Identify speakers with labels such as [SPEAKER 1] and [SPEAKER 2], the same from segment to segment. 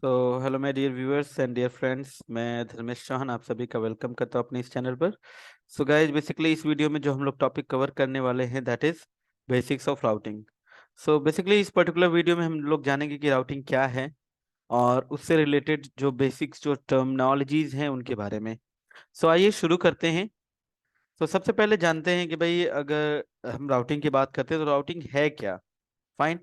[SPEAKER 1] तो hello my dear viewers and dear friends, मैं धर्मेश चौहान आप सभी का वेलकम करता हूँ अपने इस चैनल पर। सो गाइस, बेसिकली इस वीडियो में जो हम लोग टॉपिक कवर करने वाले हैं that is basics of routing. So basically इस पर्टिकुलर वीडियो में हम लोग जानेंगे कि राउटिंग क्या है और उससे रिलेटेड जो बेसिक्स जो टर्मिनोलॉजीज हैं उनके बारे में। सो आइए शुरू करते हैं। तो सबसे पहले जानते हैं कि भाई अगर हम राउटिंग की बात करते हैं तो राउटिंग है क्या। फाइन।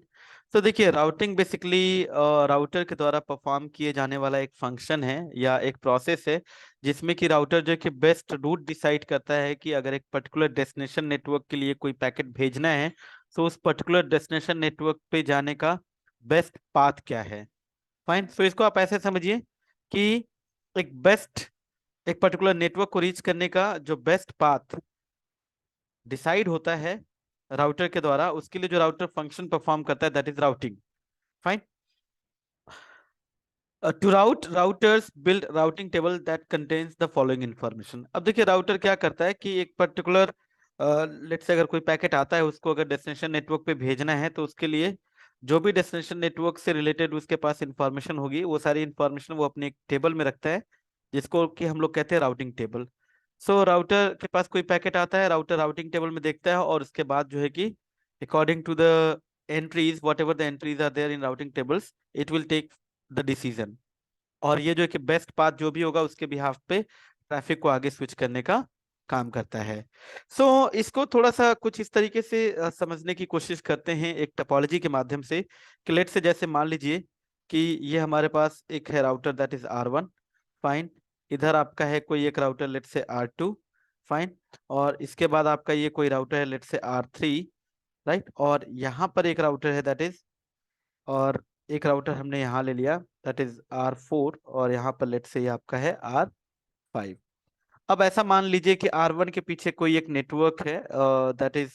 [SPEAKER 1] तो देखिए, राउटिंग बेसिकली राउटर के द्वारा परफॉर्म किए जाने वाला एक फंक्शन है या एक प्रोसेस है जिसमें कि राउटर जो है कि बेस्ट रूट डिसाइड करता है कि अगर एक पर्टिकुलर डेस्टिनेशन नेटवर्क के लिए कोई पैकेट भेजना है तो उस पर्टिकुलर डेस्टिनेशन नेटवर्क पे जाने का बेस्ट पाथ क्या है। फाइन। सो इसको आप ऐसे समझिए कि एक पर्टिकुलर नेटवर्क को रीच करने का जो बेस्ट पाथ डिसाइड होता है राउटर के द्वारा, उसके लिए जो राउटर फंक्शन परफॉर्म करता है that is routing. Fine. To route routers build routing table that contains the following information. अब देखिए, राउटर क्या करता है कि एक पर्टिकुलर लेट्स से अगर कोई पैकेट आता है उसको अगर डेस्टिनेशन नेटवर्क पे भेजना है तो उसके लिए जो भी डेस्टिनेशन नेटवर्क से रिलेटेड उसके पास इंफॉर्मेशन होगी वो सारी इंफॉर्मेशन वो अपने एक टेबल में रखता है जिसको कि हम लोग कहते हैं राउटिंग टेबल। सो राउटर के पास कोई पैकेट आता है, राउटर राउटिंग टेबल में देखता है और उसके बाद जो है कि according to the entries, whatever the entries are there in routing tables, it will take the decision. और ये जो है कि बेस्ट पाथ जो भी होगा उसके बिहाफ पे ट्रैफिक को आगे स्विच करने का काम करता है। इसको थोड़ा सा कुछ इस तरीके से समझने की कोशिश करते हैं एक टोपोलॉजी के माध्यम से कि लेट से जैसे मान लीजिए कि ये हमारे पास एक है router that is R1। Fine. इधर आपका है कोई एक राउटर लेट से R2। फाइन। और इसके बाद आपका ये कोई राउटर है लेट से R3। राइट। और यहाँ पर एक राउटर है दैट इज, और एक राउटर हमने यहाँ ले लिया दैट इज R4, और यहाँ पर लेट से ये आपका है R5। अब ऐसा मान लीजिए कि R1 के पीछे कोई एक नेटवर्क है दैट इज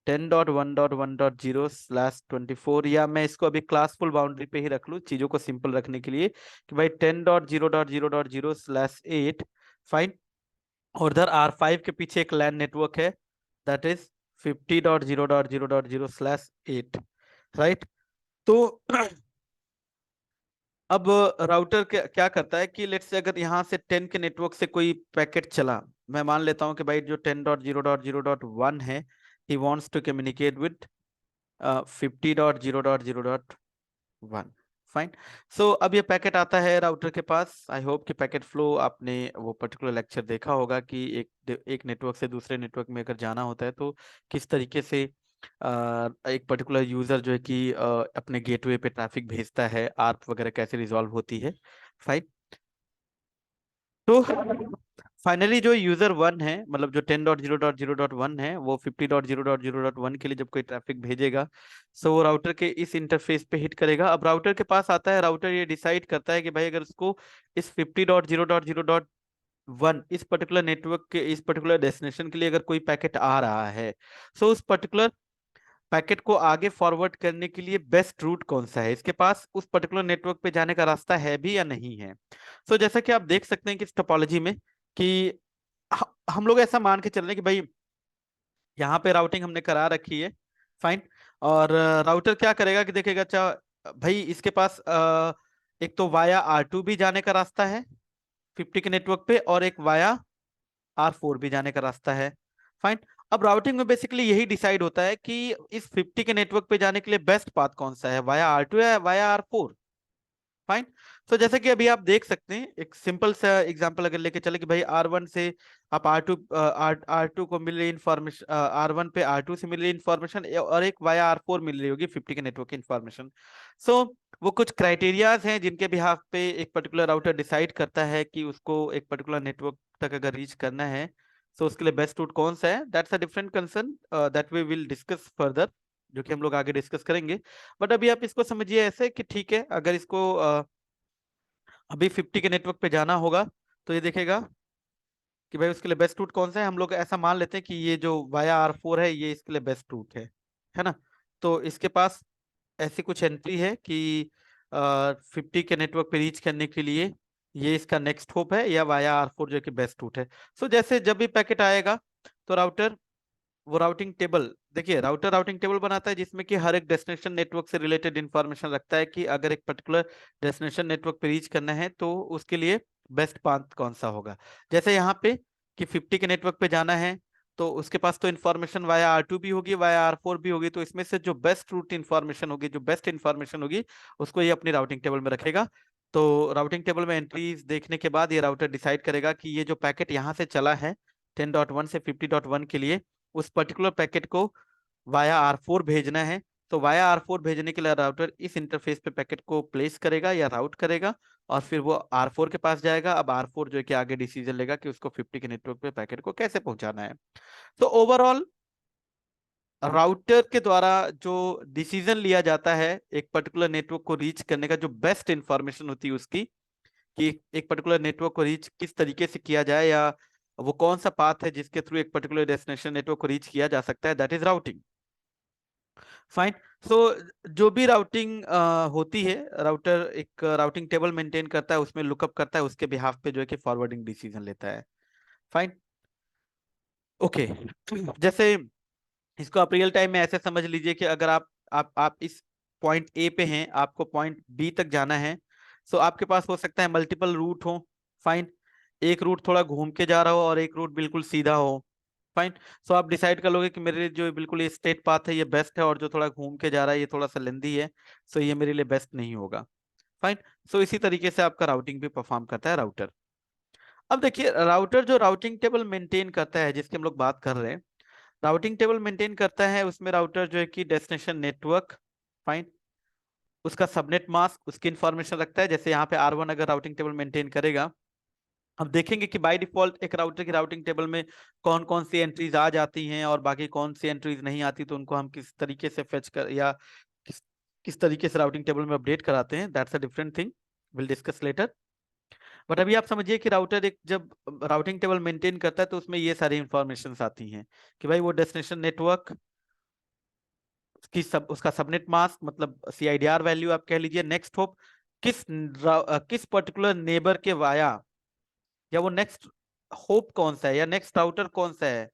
[SPEAKER 1] 10.1.1.0/24, या मैं इसको अभी क्लासफुल बाउंड्री पे ही रख लूँ चीजों को सिंपल रखने के लिए कि भाई 10.0.0.0/8। फाइन। और उधर R5 के पीछे एक लैन नेटवर्क है दैट इज 50.0.0.0/8। राइट। तो अब राउटर क्या करता है कि लेट्स से अगर यहाँ से 10 के नेटवर्क से कोई पैकेट चला, मैं मान लेता हूँ कि भाई जो 10.0.0.1 है he wants to communicate with 50.0.0.1। Fine. So अब ये पैकेट आता है राउटर के पास। आई होप कि पैकेट फ्लो आपने वो पर्टिकुलर लेक्चर देखा होगा कि एक नेटवर्क से दूसरे नेटवर्क में अगर जाना होता है तो किस तरीके से एक पर्टिकुलर यूजर जो है कि अपने गेटवे पे ट्रैफिक भेजता है, आर्प वगैरह कैसे रिजॉल्व होती है। फाइन। तो फाइनली जो यूजर वन है, मतलब जो 10.0.0.1 है, वो 50.0.0.1 के लिए जब कोई ट्रैफिक भेजेगा सो वो राउटर के इस इंटरफेस पे हिट करेगा। अब राउटर के पास आता है, राउटर ये डिसाइड करता है कि भाई अगर उसको इस 50.0.0.1 इस पर्टिकुलर नेटवर्क के इस पर्टिकुलर डेस्टिनेशन के लिए अगर कोई पैकेट आ रहा है सो उस पर्टिकुलर पैकेट को आगे फॉरवर्ड करने के लिए बेस्ट रूट कौन सा है, इसके पास उस पर्टिकुलर नेटवर्क पे जाने का रास्ता है भी या नहीं है। जैसा कि आप देख सकते हैं कि इस टोपोलॉजी में कि हम लोग ऐसा मान के चल रहे हैं कि भाई यहाँ पे राउटिंग हमने करा रखी है। फाइन। और राउटर क्या करेगा कि देखेगा, अच्छा भाई इसके पास एक तो वाया R2 भी जाने का रास्ता है 50 के नेटवर्क पे, और एक वाया R4 भी जाने का रास्ता है। फाइन। अब राउटिंग में बेसिकली यही डिसाइड होता है कि इस 50 के नेटवर्क पे जाने के लिए बेस्ट पाथ कौन सा है, वाया R2 या वाया R4। फाइन। जैसे कि अभी आप देख सकते हैं, एक सिंपल सा एग्जांपल अगर लेके चले कि भाई R1 से आप R2 को मिल रही इन्फॉर्मेशन, R1 पे R2 से मिल रही इन्फॉर्मेशन, और एक वाया R4 मिल रही होगी 50 के नेटवर्क की इन्फॉर्मेशन। सो वो कुछ क्राइटेरियाज हैं जिनके बिहाफ पे एक पर्टिकुलर राउटर डिसाइड करता है कि उसको एक पर्टिकुलर नेटवर्क तक अगर रीच करना है सो उसके लिए बेस्ट रूट कौन सा है। That's a different concern that we will discuss further, जो कि हम लोग आगे डिस्कस करेंगे। बट अभी आप इसको समझिए ऐसे कि ठीक है, अगर इसको अभी 50 के नेटवर्क पे जाना होगा तो ये देखेगा कि भाई उसके लिए बेस्ट रूट कौन सा है। हम लोग ऐसा मान लेते हैं कि ये जो वाया R4 है ये इसके लिए बेस्ट रूट है ना। तो इसके पास ऐसी कुछ एंट्री है कि 50 के नेटवर्क पे रीच करने के लिए ये इसका नेक्स्ट होप है, या वाया R4 जो कि बेस्ट रूट है। जैसे जब भी पैकेट आएगा तो राउटर वो राउटिंग टेबल, देखिए राउटर राउटिंग टेबल बनाता है जिसमें कि हर एक डेस्टिनेशन नेटवर्क से रिलेटेड इंफॉर्मेशन रखता है कि अगर एक पर्टिकुलर डेस्टिनेशन नेटवर्क पे रीच करना है तो उसके लिए बेस्ट पाथ कौन सा होगा। जैसे यहाँ पे कि 50 के नेटवर्क पे जाना है तो उसके पास तो इन्फॉर्मेशन वाया R2 भी होगी, वाया R4 भी होगी, तो इसमें से जो बेस्ट रूट इन्फॉर्मेशन होगी, जो बेस्ट इन्फॉर्मेशन होगी, उसको ये अपनी राउटिंग टेबल में रखेगा। तो राउटिंग टेबल में एंट्रीज देखने के बाद ये राउटर डिसाइड करेगा कि ये जो पैकेट यहाँ से चला है 10.1 से 50.1 के लिए, उस पर्टिकुलर पैकेट को वाया R4 भेजना है। तो वाया R4 भेजने के लिए राउटर इस इंटरफेस पे पैकेट को प्लेस करेगा या राउट करेगा, और फिर वो R4 के पास जाएगा। अब R4 जो है कि आगे डिसीजन लेगा कि उसको 50 के नेटवर्क पे पैकेट को कैसे पहुंचाना है। तो ओवरऑल राउटर के द्वारा जो डिसीजन लिया जाता है एक पर्टिकुलर नेटवर्क को रीच करने का, जो बेस्ट इंफॉर्मेशन होती है उसकी, कि एक पर्टिकुलर नेटवर्क को रीच किस तरीके से किया जाए, या वो कौन सा पाथ है जिसके थ्रू एक पर्टिकुलर डेस्टिनेशन नेटवर्क को रीच किया जा सकता है, दैट इज राउटिंग। फाइन। सो जो भी राउटिंग होती है, राउटर एक राउटिंग टेबल मेंटेन करता है, उसमें लुकअप करता है, उसके बिहाफ पे जो है कि फॉरवर्डिंग डिसीजन लेता है। फाइन। ओके। जैसे इसको आप रियल टाइम में ऐसे समझ लीजिए कि अगर आप इस पॉइंट ए पे हैं, आपको पॉइंट बी तक जाना है, सो आपके पास हो सकता है मल्टीपल रूट हो। फाइन। एक रूट थोड़ा घूम के जा रहा हो और एक रूट बिल्कुल सीधा हो। फाइन। सो आप डिसाइड कर लोगे कि मेरे लिए जो बिल्कुल ये स्ट्रेट पाथ है ये बेस्ट है, और जो थोड़ा घूम के जा रहा है ये थोड़ा सा लेंदी है, सो ये मेरे लिए बेस्ट नहीं होगा। फाइन। सो इसी तरीके से आपका राउटिंग भी परफॉर्म करता है राउटर। अब देखिए राउटर जो राउटिंग टेबल मेंटेन करता है जिसकी हम लोग बात कर रहे हैं, राउटिंग टेबल मेंटेन करता है, उसमें राउटर जो है कि डेस्टिनेशन नेटवर्क, फाइन, उसका सबनेट मास्क, उसकी इंफॉर्मेशन रखता है। जैसे यहाँ पे R1 अगर राउटिंग टेबल मेंटेन करेगा, हम देखेंगे कि बाय डिफॉल्ट एक राउटर की राउटिंग टेबल में कौन कौन सी एंट्रीज आ जाती हैं और बाकी कौन सी एंट्रीज नहीं आती, तो उनको हम किस तरीके से फेच कर या किस किस तरीके से राउटिंग टेबल में अपडेट कराते हैं, that's a different thing, will discuss later. But अभी आप समझिए कि राउटर एक जब राउटिंग टेबल मेंटेन करता है तो उसमें ये सारी इंफॉर्मेशन आती हैं कि भाई वो डेस्टिनेशन नेटवर्क की उसका सबनेट मास्क मतलब CIDR वैल्यू आप कह लीजिए, नेक्स्ट होप किस पर्टिकुलर नेबर के वाया, या वो नेक्स्ट होप कौन सा है या नेक्स्ट राउटर कौन सा है,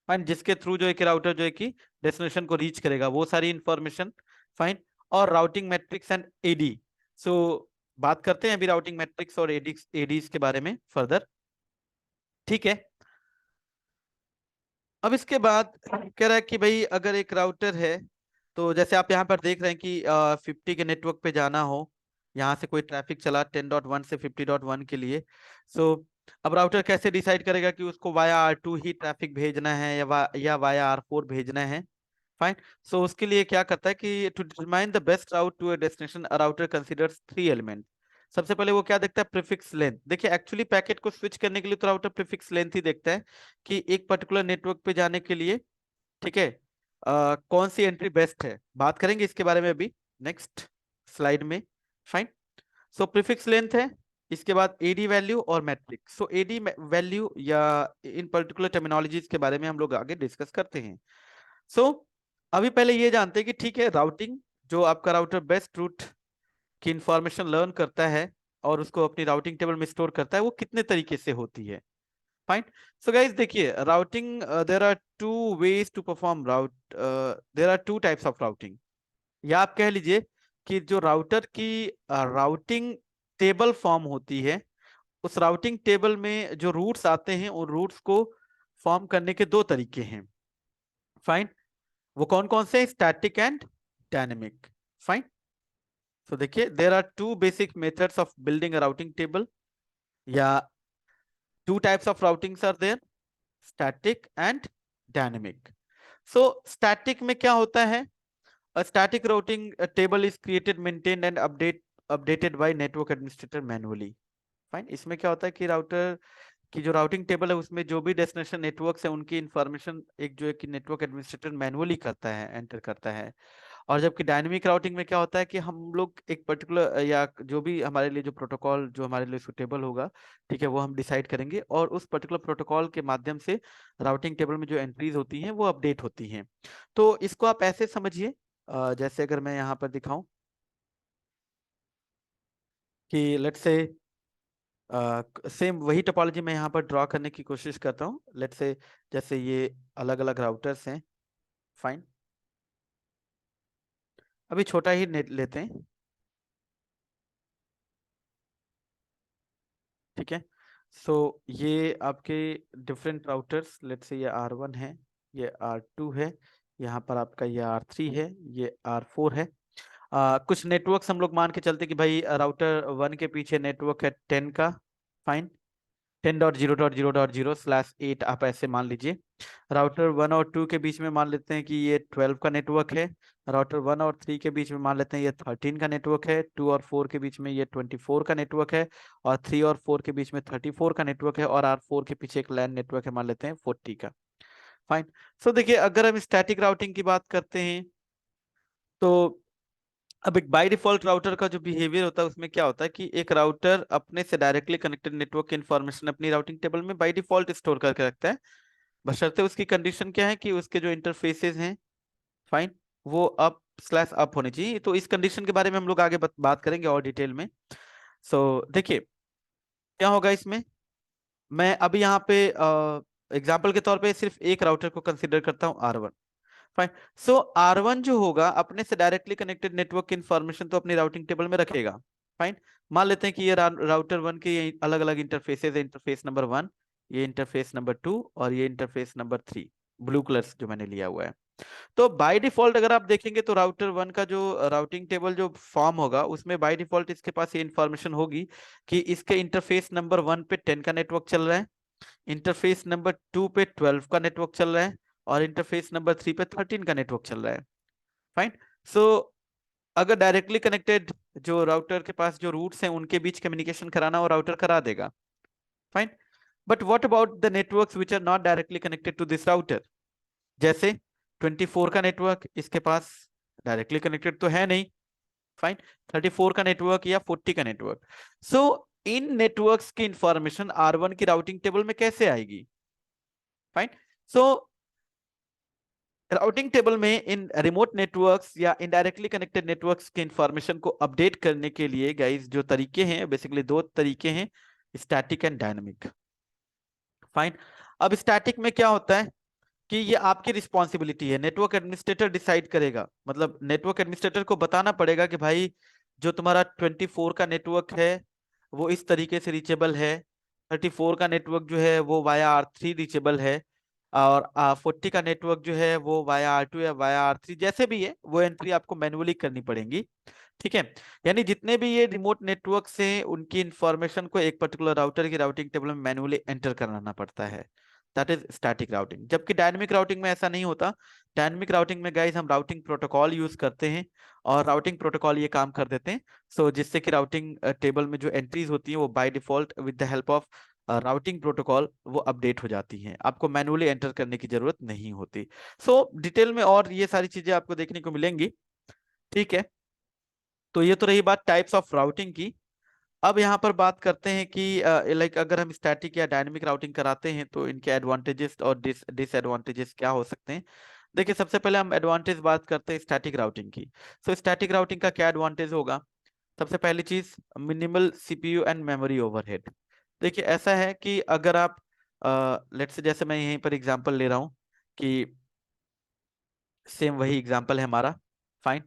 [SPEAKER 1] फाइन, जिसके थ्रू जो है कि राउटर जो है कि डेस्टिनेशन को रीच करेगा, वो सारी इंफॉर्मेशन। फाइन। और राउटिंग मैट्रिक्स एंड एडी। सो बात करते हैं अभी राउटिंग मैट्रिक्स और एडीज के बारे में फर्दर। ठीक है। अब इसके बाद कह रहा है कि भाई अगर एक राउटर है, तो जैसे आप यहाँ पर देख रहे हैं कि 50 के नेटवर्क पे जाना हो, यहाँ से कोई ट्रैफिक चला 10.1 से 50.1 के लिए। सो अब राउटर कैसे डिसाइड करेगा कि उसको वाया R2 ही ट्रैफिक भेजना है या वाया R4 भेजना है। फाइन। सो उसके लिए क्या करता है कि to determine the best route to a destination a router considers 3 element. सबसे पहले वो क्या देखता है, प्रीफिक्स लेंथ। देखिए एक्चुअली पैकेट को स्विच करने के लिए तो राउटर प्रीफिक्स लेंथ ही देखता है कि एक पर्टिकुलर नेटवर्क पे जाने के लिए, ठीक है, कौन सी एंट्री बेस्ट है। बात करेंगे इसके बारे में अभी नेक्स्ट स्लाइड में। फाइन। सो प्रीफिक्स लेंथ है, इसके बाद एडी वैल्यू और मैट्रिक्स। सो एडी वैल्यू या इन पर्टिकुलर टर्मिनोलॉजीज के बारे में हम लोग आगे डिस्कस करते हैं। सो अभी पहले ये जानते हैं कि ठीक है, राउटिंग जो आपका राउटर बेस्ट रूट की इंफॉर्मेशन लर्न करता है और उसको अपनी राउटिंग टेबल में स्टोर करता है, वो कितने तरीके से होती है। फाइन। सो गाइस देखिए routing, there are two ways to perform route, there are two types of routing, या आप कह लीजिए कि जो राउटर की राउटिंग टेबल फॉर्म होती है, उस राउटिंग टेबल में जो रूट्स आते हैं उन रूट्स को फॉर्म करने के दो तरीके हैं। फाइन। वो कौन कौन से, static and dynamic. Fine. So देखिए there are two basic methods of building a routing table, या two types of routings are there, static and dynamic. So static में क्या होता है, a static routing table is created, maintained and updated by network administrator manually. Fine. इसमें क्या होता है कि राउटर की जो राउटिंग टेबल है उसमें जो भी डेस्टिनेशन नेटवर्क्स है उनकी इंफॉर्मेशन एक जो है कि नेटवर्क एडमिनिस्ट्रेटर मैनुअली करता है, एंटर करता है। और जबकि डायनेमिक राउटिंग में क्या होता है कि हम लोग एक पर्टिकुलर या जो भी हमारे लिए जो प्रोटोकॉल जो हमारे लिए सुटेबल होगा, ठीक है, वो हम डिसाइड करेंगे और उस पर्टिकुलर प्रोटोकॉल के माध्यम से राउटिंग टेबल में जो एंट्रीज होती हैं वो अपडेट होती हैं। तो इसको आप ऐसे समझिए, जैसे अगर मैं यहाँ पर दिखाऊं कि लेट्स से सेम वही टोपोलॉजी मैं यहाँ पर ड्रॉ करने की कोशिश करता हूँ। लेट्स से जैसे ये अलग अलग राउटर्स हैं। फाइन, अभी छोटा ही नेट लेते हैं। ठीक है, सो ये आपके डिफरेंट राउटर्स, लेट्स से ये R1 है, ये R2 है, यहाँ पर आपका ये R3 है, ये R4 है। कुछ नेटवर्क्स हम लोग मान के चलते कि भाई राउटर 1 के पीछे नेटवर्क है 10 का। फाइन, 10.0.0.0/8 आप ऐसे मान लीजिए। राउटर 1 और 2 के बीच में मान लेते हैं कि ये 12 का नेटवर्क है। राउटर 1 और 3 के बीच में मान लेते हैं ये 13 का नेटवर्क है। 2 और 4 के बीच में ये 24 का नेटवर्क है। और 3 और 4 के बीच में 34 का नेटवर्क है। और R4 के पीछे एक लैन नेटवर्क है, मान लेते हैं 40 का। फाइन, सो देखिए अगर हम स्टैटिक राउटिंग की बात करते हैं तो अब एक बाय डिफॉल्ट राउटर का जो बिहेवियर होता है उसमें क्या होता है कि एक राउटर अपने से डायरेक्टली कनेक्टेड नेटवर्क की इंफॉर्मेशन अपनी राउटिंग टेबल में बाय डिफॉल्ट स्टोर करके रखता है, बशर्ते उसकी कंडीशन क्या है कि उसके जो इंटरफेसेस हैं, फाइन, वो अप/अप होने चाहिए। तो इस कंडीशन के बारे में हम लोग आगे बात करेंगे और डिटेल में। देखिए क्या होगा इसमें। मैं अभी यहाँ पे एग्जाम्पल के तौर पे सिर्फ एक राउटर को कंसिडर करता हूँ, R1। फाइन, सो R1 जो होगा अपने से डायरेक्टली कनेक्टेड नेटवर्क की इंफॉर्मेशन तो अपनी राउटिंग टेबल में रखेगा। फाइन, मान लेते हैं कि ये राउटर 1 के अलग अलग इंटरफेसेस है। इंटरफेस नंबर 1, ये इंटरफेस नंबर 2 और ये इंटरफेस नंबर 3, ब्लू कलर्स जो मैंने लिया हुआ है। तो बाय डिफॉल्ट अगर आप देखेंगे तो राउटर 1 का जो राउटिंग टेबल जो फॉर्म होगा उसमें बाय डिफॉल्ट इसके पास ये इंफॉर्मेशन होगी कि इसके इंटरफेस नंबर 1 पे 10 का नेटवर्क चल रहा है, इंटरफेस नंबर 2 पे 12 का नेटवर्क चल रहा है, और इंटरफेस नंबर 3 पे 13 का नेटवर्क चल रहा है। फाइन, सो अगर डायरेक्टली कनेक्टेड जो राउटर के पास जो रूट्स हैं उनके बीच कम्युनिकेशन कराना वो राउटर करा देगा। Fine, but what about the networks which are not directly connected to this router. जैसे 24 का नेटवर्क इसके पास डायरेक्टली कनेक्टेड तो है नहीं। फाइन, 34 का नेटवर्क या 40 का नेटवर्क। सो इन नेटवर्क्स की इंफॉर्मेशन R1 की राउटिंग टेबल में कैसे आएगी। फाइन, सो राउटिंग टेबल में इन रिमोट नेटवर्क्स या इनडायरेक्टली कनेक्टेड नेटवर्क्स के इंफॉर्मेशन को अपडेट करने के लिए गाइस जो तरीके हैं, बेसिकली दो तरीके हैं, स्टैटिक एंड डायनामिक। फाइन, अब स्टैटिक में क्या होता है कि ये आपकी रिस्पॉन्सिबिलिटी है, नेटवर्क एडमिनिस्ट्रेटर डिसाइड करेगा। मतलब नेटवर्क एडमिनिस्ट्रेटर को बताना पड़ेगा कि भाई जो तुम्हारा 24 का नेटवर्क है वो इस तरीके से रीचेबल है, 34 का नेटवर्क जो है वो वाया R3 रीचेबल है, और 40 का नेटवर्क जो है वो वाया R2 या वाया R3 जैसे भी है वो एंट्री आपको मैनुअली करनी पड़ेगी। ठीक है, यानी जितने भी ये रिमोट नेटवर्क हैं उनकी इंफॉर्मेशन को एक पर्टिकुलर राउटर की राउटिंग टेबल में मैनुअली एंटर कराना पड़ता है। That is static routing. जबकि डायनेमिक राउटिंग में ऐसा नहीं होता। डायनेमिक राउटिंग में गाइस हम राउटिंग प्रोटोकॉल यूज करते हैं और राउटिंग प्रोटोकॉल ये काम कर देते हैं। जिससे कि राउटिंग टेबल में जो एंट्रीज होती हैं वो by default with the help of routing protocol वो अपडेट हो जाती हैं, आपको मैनुअली एंटर करने की जरूरत नहीं होती। डिटेल में और ये सारी चीजें आपको देखने को मिलेंगी। ठीक है, तो ये तो रही बात टाइप्स ऑफ राउटिंग की। अब यहाँ पर बात करते हैं कि लाइक अगर हम स्टैटिक या डायनेमिक राउटिंग कराते हैं तो इनके एडवांटेजेस और डिसएडवांटेजेस क्या हो सकते हैं। देखिए सबसे पहले हम एडवांटेज बात करते हैं स्टैटिक राउटिंग की। स्टैटिक राउटिंग का क्या एडवांटेज होगा। सबसे पहली चीज, minimal CPU and memory overhead. देखिए ऐसा है कि अगर आप लेट्स से जैसे मैं यहीं पर एग्जांपल ले रहा हूँ कि सेम वही एग्जांपल है हमारा। फाइन,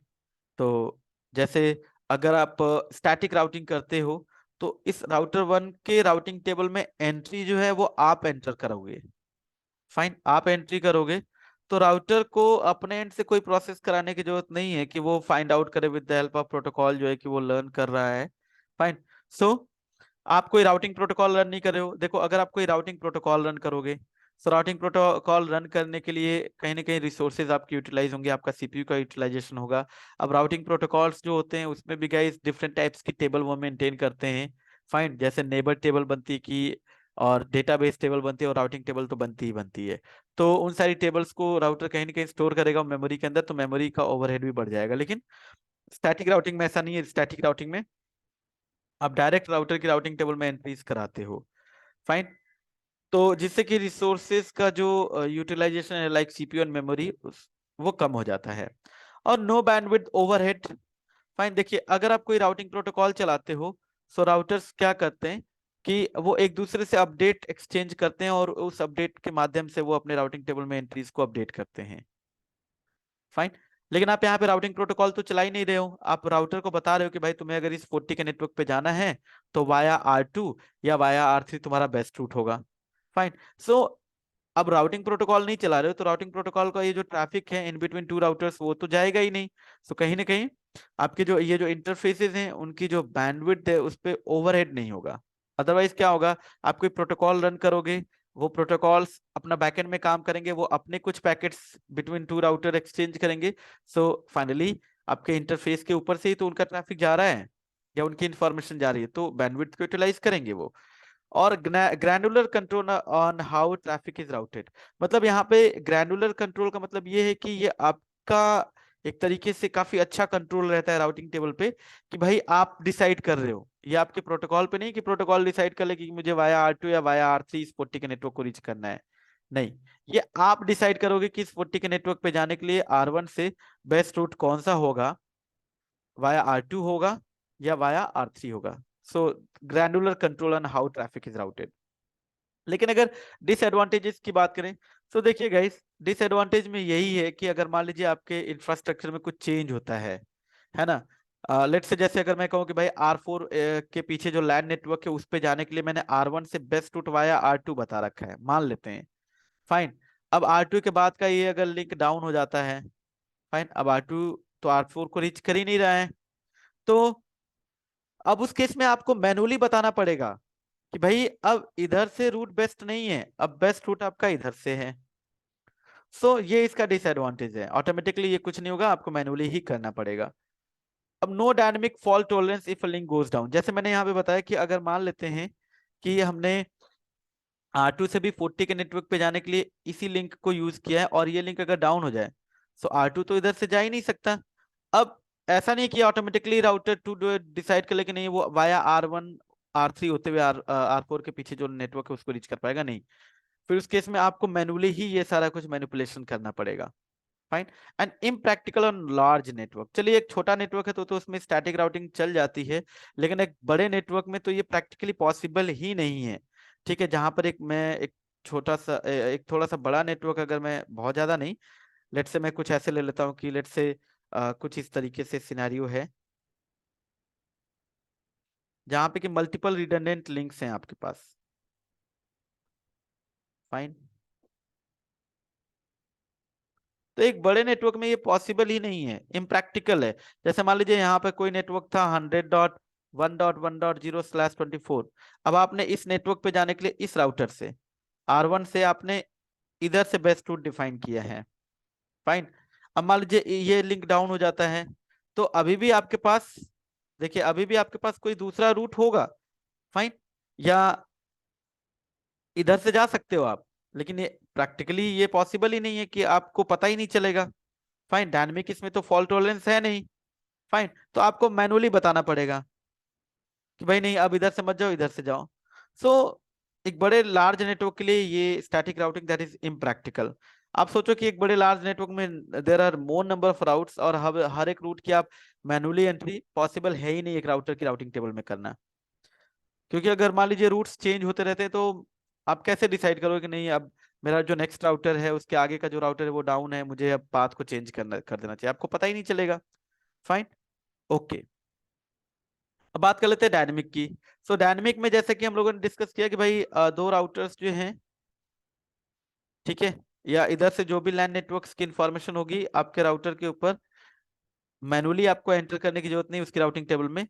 [SPEAKER 1] तो जैसे अगर आप स्टैटिक राउटिंग करते हो तो इस राउटर 1 के राउटिंग टेबल में एंट्री जो है वो आप एंटर करोगे। फाइन, आप एंट्री करोगे तो राउटर को अपने एंड से कोई प्रोसेस कराने की जरूरत नहीं है कि वो फाइंड आउट करे with the help of protocol जो है कि वो लर्न कर रहा है। फाइन, सो आप कोई राउटिंग प्रोटोकॉल रन नहीं कर रहे हो। देखो अगर आप कोई राउटिंग प्रोटोकॉल रन करोगे तो राउटिंग प्रोटोकॉल रन करने के लिए कहीं ना कहीं रिसोर्सेज आपके यूटिलाइज होंगे, आपका सीपीयू का यूटिलाइजेशन होगा। अब राउटिंग प्रोटोकॉल्स जो होते हैं उसमें भी गाइस डिफरेंट टाइप्स की टेबल वो मेंटेन करते हैं। फाइन, जैसे नेबर टेबल बनती है की, और डेटाबेस टेबल बनती है, और राउटिंग टेबल तो बनती ही बनती है। तो उन सारी टेबल्स को राउटर कहीं ना कहीं स्टोर करेगा मेमोरी के अंदर, तो मेमोरी का ओवरहेड भी बढ़ जाएगा। लेकिन स्टैटिक राउटिंग में ऐसा नहीं है। स्टैटिक राउटिंग में आप डायरेक्ट राउटर की राउटिंग टेबल में एंट्रीज कराते हो। फाइन, तो जिससे कि रिसोर्सेज का जो यूटिलाइजेशन है लाइक सीपीयू एंड मेमोरी वो कम हो जाता है। और नो बैंडविड्थ ओवरहेड। फाइन, देखिए अगर आप कोई राउटिंग प्रोटोकॉल चलाते हो राउटर्स क्या करते हैं कि वो एक दूसरे से अपडेट एक्सचेंज करते हैं और उस अपडेट के माध्यम से वो अपने राउटिंग टेबल में एंट्रीज को अपडेट करते हैं। फाइन। लेकिन आप यहाँ पे राउटिंग प्रोटोकॉल तो चला ही नहीं रहे हो, आप राउटर को बता रहे हो कि भाई तुम्हें अगर इस 40 के नेटवर्क पे जाना है तो वाया R2 या वाया R3 तुम्हारा बेस्ट रूट होगा। फाइन। सो अब राउटिंग प्रोटोकॉल नहीं चला रहे हो तो राउटिंग प्रोटोकॉल का ये जो ट्रैफिक है इन बिटवीन टू राउटर्स वो तो जाएगा ही नहीं। सो कहीं ना कहीं आपके जो ये जो इंटरफेसेस हैं उनकी जो बैंडविड्थ है उस पे ओवरहेड नहीं होगा। अदरवाइज क्या होगा, आप कोई प्रोटोकॉल रन करोगे, वो प्रोटोकॉल्स अपना बैकएंड में काम करेंगे, वो अपने कुछ packets between two router exchange करेंगे। सो फाइनली आपके इंटरफेस के ऊपर से ही तो उनका ट्रैफिक जा रहा है या उनकी इंफॉर्मेशन जा रही है, तो बैंडविड्थ को यूटिलाइज करेंगे वो। और granular control on how traffic is routed, मतलब यहाँ पे ग्रैनुलर कंट्रोल का मतलब ये है कि ये आपका एक तरीके से काफी अच्छा कंट्रोल रहता है राउटिंग टेबल पे, कि भाई आप डिसाइड कर रहे हो, ये आपके प्रोटोकॉल पे नहीं कि प्रोटोकॉल डिसाइड कर ले कि मुझे वाया R2 या वाया R3 इस 40 के नेटवर्क को रीच करना है। नहीं, ये आप डिसाइड करोगे कि इस 40 के नेटवर्क पे जाने के लिए R1 से बेस्ट रूट कौन सा होगा, वाया R2 होगा या वाया R3 होगा। So granular control on how traffic is routed. लेकिन अगर डिसएडवांटेजेस की बात करें तो देखिए गाइस, डिसएडवांटेज में यही है कि अगर मान लीजिए आपके इंफ्रास्ट्रक्चर में कुछ चेंज होता है ना, लेट्स से जैसे अगर मैं कहूँ कि भाई R4 के पीछे जो लैंड नेटवर्क है उस पे जाने के लिए मैंने R1 से बेस्ट रूट वाया R2 बता रखा है, मान लेते हैं। फाइन। अब R2 के बाद का ये अगर लिंक डाउन हो जाता है, फाइन, अब R2 तो R4 को रीच कर ही नहीं रहा है, तो अब उस केस में आपको मैनुअली बताना पड़ेगा कि भाई अब इधर से रूट बेस्ट नहीं है, अब बेस्ट रूट आपका इधर से है। सो ये इसका डिसएडवांटेज है, ऑटोमेटिकली ये कुछ नहीं होगा, आपको मैनुअली ही करना पड़ेगा। अब no dynamic fault tolerance if link goes down, जैसे मैंने यहाँ पे बताया कि अगर मान लेते हैं कि हमने R2 से भी 40 के नेटवर्क पे जाने के लिए इसी लिंक को यूज किया है और ये लिंक अगर डाउन हो जाए तो R2 तो इधर से जा ही नहीं सकता। अब ऐसा नहीं कि ऑटोमेटिकली राउटर टू डिसाइड कर ले कि नहीं वो वाया R1 R3 होते हुए R4 के पीछे जो नेटवर्क है उसको रीच कर पाएगा, नहीं। फिर उस केस में आपको मैनुअली ही ये सारा कुछ मैनिपुलेशन करना पड़ेगा। Fine. And impractical on large network, चलिए एक छोटा नेटवर्क है तो उसमें स्टैटिक राउटिंग चल जाती है, लेकिन एक बड़े नेटवर्क में तो ये प्रैक्टिकली पॉसिबल ही नहीं है। ठीक है, जहां पर एक छोटा सा एक थोड़ा सा बड़ा नेटवर्क, अगर मैं बहुत ज्यादा नहीं, लेट से मैं कुछ ऐसे ले लेता हूँ कि लेट से कुछ इस तरीके से सिनेरियो है जहां पे कि मल्टीपल रिडंडेंट लिंक्स हैं आपके पास। फाइन। तो एक बड़े नेटवर्क में ये पॉसिबल ही नहीं है, इम्प्रैक्टिकल है। जैसे मान लीजिए यहाँ पे कोई नेटवर्क था 100.1.1.0/24, अब आपने इस नेटवर्क पे जाने के लिए इस राउटर से R1 से आपने इधर से बेस्ट रूट डिफाइन किया है। फाइन। अब मान लीजिए ये लिंक डाउन हो जाता है, तो अभी भी आपके पास, देखिए अभी भी आपके पास कोई दूसरा रूट होगा। फाइन। या इधर से जा सकते हो आप, लेकिन ये प्रैक्टिकली ये पॉसिबल ही नहीं है कि आपको पता ही नहीं चलेगा। फाइन। डायनेमिक इसमें तो फॉल्ट टॉलरेंस है नहीं। फाइन। तो आपको मैनुअली बताना पड़ेगा कि भाई नहीं अब इधर से मत जाओ, इधर से जाओ। सो एक बड़े लार्ज नेटवर्क के लिए ये static routing that is impractical. आप सोचो कि एक बड़े लार्ज नेटवर्क में there are more number of routes और हर एक रूट की आप मैनुअली एंट्री पॉसिबल है ही नहीं एक राउटर की राउटिंग टेबल में करना, क्योंकि अगर मान लीजिए रूट्स चेंज होते रहते हैं तो आप कैसे डिसाइड करोगे कि नहीं अब मेरा जो नेक्स्ट राउटर है उसके आगे का जो राउटर है वो डाउन है, मुझे अब पाथ को चेंज करना कर देना चाहिए, आपको पता ही नहीं चलेगा। फाइन। ओके। अब बात कर लेते हैं डायनेमिक की। सो डायनेमिक में जैसे कि हम लोगों ने डिस्कस किया कि भाई दो राउटर्स जो हैं, ठीक है, या इधर से जो भी लैन नेटवर्क्स की इंफॉर्मेशन होगी आपके राउटर के ऊपर मैनुअली आपको एंटर करने की जरूरत नहीं उसकी राउटिंग टेबल में।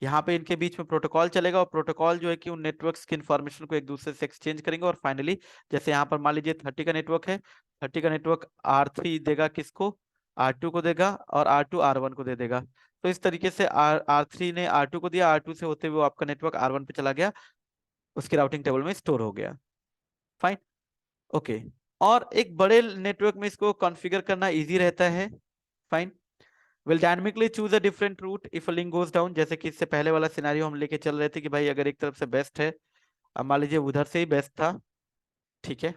[SPEAKER 1] यहाँ पे इनके बीच में प्रोटोकॉल चलेगा और प्रोटोकॉल जो है कि उन नेटवर्क्स की इंफॉर्मेशन को एक दूसरे से एक्सचेंज करेंगे और फाइनली जैसे यहाँ पर मान लीजिए 30 का नेटवर्क है, 30 का नेटवर्क R3 देगा किसको, R2 को देगा और R2 R1 को दे देगा। तो इस तरीके से R3 ने R2 को दिया, R2 से होते हुए आपका नेटवर्क R1 पे चला गया, उसकी राउटिंग टेबल में स्टोर हो गया। फाइन। ओके। और एक बड़े नेटवर्क में इसको कॉन्फ़िगर करना इजी रहता है। Fine. Will dynamically choose a different route if a link goes down, जैसे कि इससे पहले वाला सिनेरियो हम लेके चल रहे थे कि भाई अगर एक तरफ से बेस्ट है, अब मान लीजिए उधर से ही बेस्ट था, ठीक है,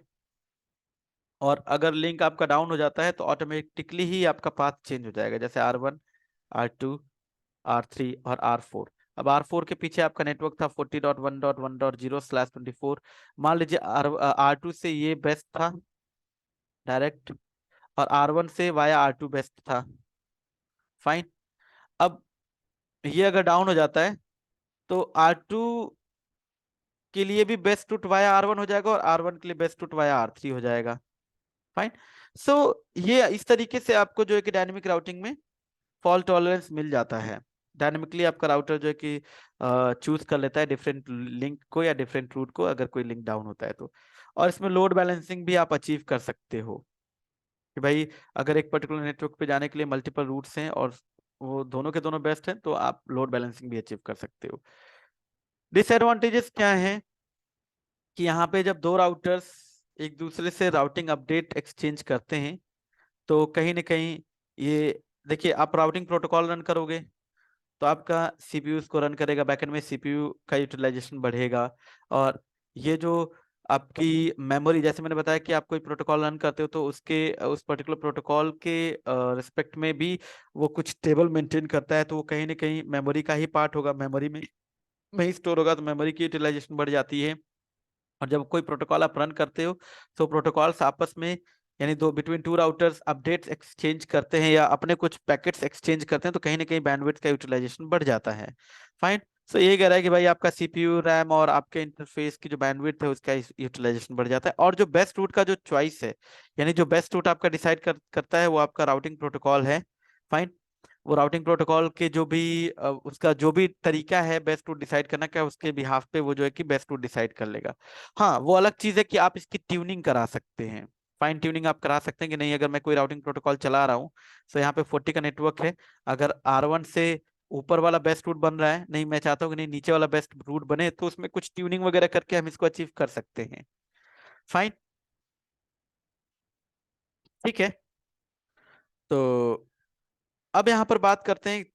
[SPEAKER 1] और अगर लिंक आपका डाउन हो जाता है तो ऑटोमेटिकली ही आपका पाथ चेंज हो जाएगा, जैसे R1 R2 R3 और R4। अब R4 के पीछे आपका नेटवर्क था 40.1.1.0/24। मान लीजिए R2 से ये बेस्ट था डायरेक्ट, और R1 से वाया R2 बेस्ट था। फाइन। अब ये अगर डाउन हो जाता है तो R2 के लिए भी बेस्ट रूट वाया R1 हो जाएगा, और R1 के लिए बेस्ट रूट वाया R3 हो जाएगा। फाइन। सो ये इस तरीके से आपको जो है कि डायनेमिक राउटिंग में फॉल्ट टॉलरेंस मिल जाता है। डायनेमिकली आपका राउटर जो है कि चूज कर लेता है डिफरेंट लिंक को या डिफरेंट रूट को, अगर कोई लिंक डाउन होता है तो। और इसमें लोड बैलेंसिंग भी आप अचीव कर सकते हो कि भाई अगर एक पर्टिकुलर नेटवर्क पे जाने के लिए मल्टीपल रूट्स हैं और वो दोनों के दोनों बेस्ट हैं, तो आप लोड बैलेंसिंग भी अचीव कर सकते हो। डिसएडवांटेजेस क्या है कि यहाँ पे जब दो राउटर्स एक दूसरे से राउटिंग अपडेट एक्सचेंज करते हैं, तो कहीं ना कहीं ये देखिए, आप राउटिंग प्रोटोकॉल रन करोगे तो आपका सीपीयू उसको रन करेगा, बैकएंड में सीपीयू का यूटिलाइजेशन बढ़ेगा। और ये जो आपकी मेमोरी, जैसे मैंने बताया कि आप कोई प्रोटोकॉल रन करते हो तो उसके उस पर्टिकुलर प्रोटोकॉल के रिस्पेक्ट में भी वो कुछ टेबल मेंटेन करता है, तो वो कहीं ना कहीं मेमोरी का ही पार्ट होगा, मेमोरी में ही स्टोर होगा, तो मेमोरी की यूटिलाइजेशन बढ़ जाती है। और जब कोई प्रोटोकॉल आप रन करते हो तो प्रोटोकॉल्स आपस में, यानी दो between two routers updates exchange करते हैं या अपने कुछ पैकेट्स एक्सचेंज करते हैं, तो कहीं ना कहीं बैंडविड्थ का यूटिलाइजेशन बढ़ जाता है। फाइन। सो ये कह रहा है कि भाई आपका सीपीयू रैम और आपके इंटरफेस की जो बैंडविड्थ है उसका यूटिलाइजेशन बढ़ जाता है। और जो बेस्ट रूट का जो चॉइस है, यानी जो बेस्ट रूट आपका डिसाइड करता है वो आपका राउटिंग प्रोटोकॉल है। फाइन। वो राउटिंग प्रोटोकॉल के जो भी उसका जो भी तरीका है बेस्ट रूट डिसाइड करना का, उसके बिहाफ पे वो जो है कि बेस्ट रूट डिसाइड कर लेगा। हाँ, वो अलग चीज है कि आप इसकी ट्यूनिंग करा सकते हैं, फाइन ट्यूनिंग आप करा सकते हैं कि नहीं, अगर मैं कोई राउटिंग प्रोटोकॉल चला रहा हूँ तो यहाँ पे 40 का नेटवर्क है, अगर R1 से ऊपर वाला बेस्ट रूट बन रहा है, नहीं मैं चाहता हूँ कि नहीं नीचे वाला बेस्ट रूट बने, तो उसमें कुछ ट्यूनिंग वगैरह करके हम इसको अचीव कर सकते हैं। फाइन। ठीक है। तो अब यहाँ पर बात करते हैं,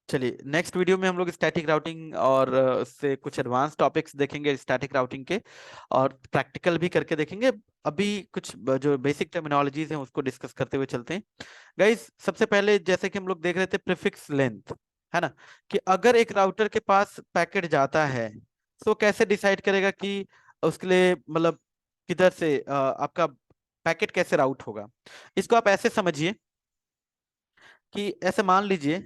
[SPEAKER 1] चलिए नेक्स्ट वीडियो में हम लोग स्टैटिक राउटिंग और उससे कुछ एडवांस टॉपिक्स देखेंगे स्टैटिक राउटिंग के, और प्रैक्टिकल भी करके देखेंगे। अभी कुछ जो बेसिक टर्मिनोलॉजीज हैं उसको डिस्कस करते हुए चलते हैं। गाइस, सबसे पहले जैसे कि हम लोग देख रहे थे प्रीफिक्स लेंथ, है ना, कि अगर एक राउटर के पास पैकेट जाता है तो कैसे डिसाइड करेगा कि उसके लिए मतलब किधर से आपका पैकेट कैसे राउट होगा। इसको आप ऐसे समझिए कि ऐसे मान लीजिए,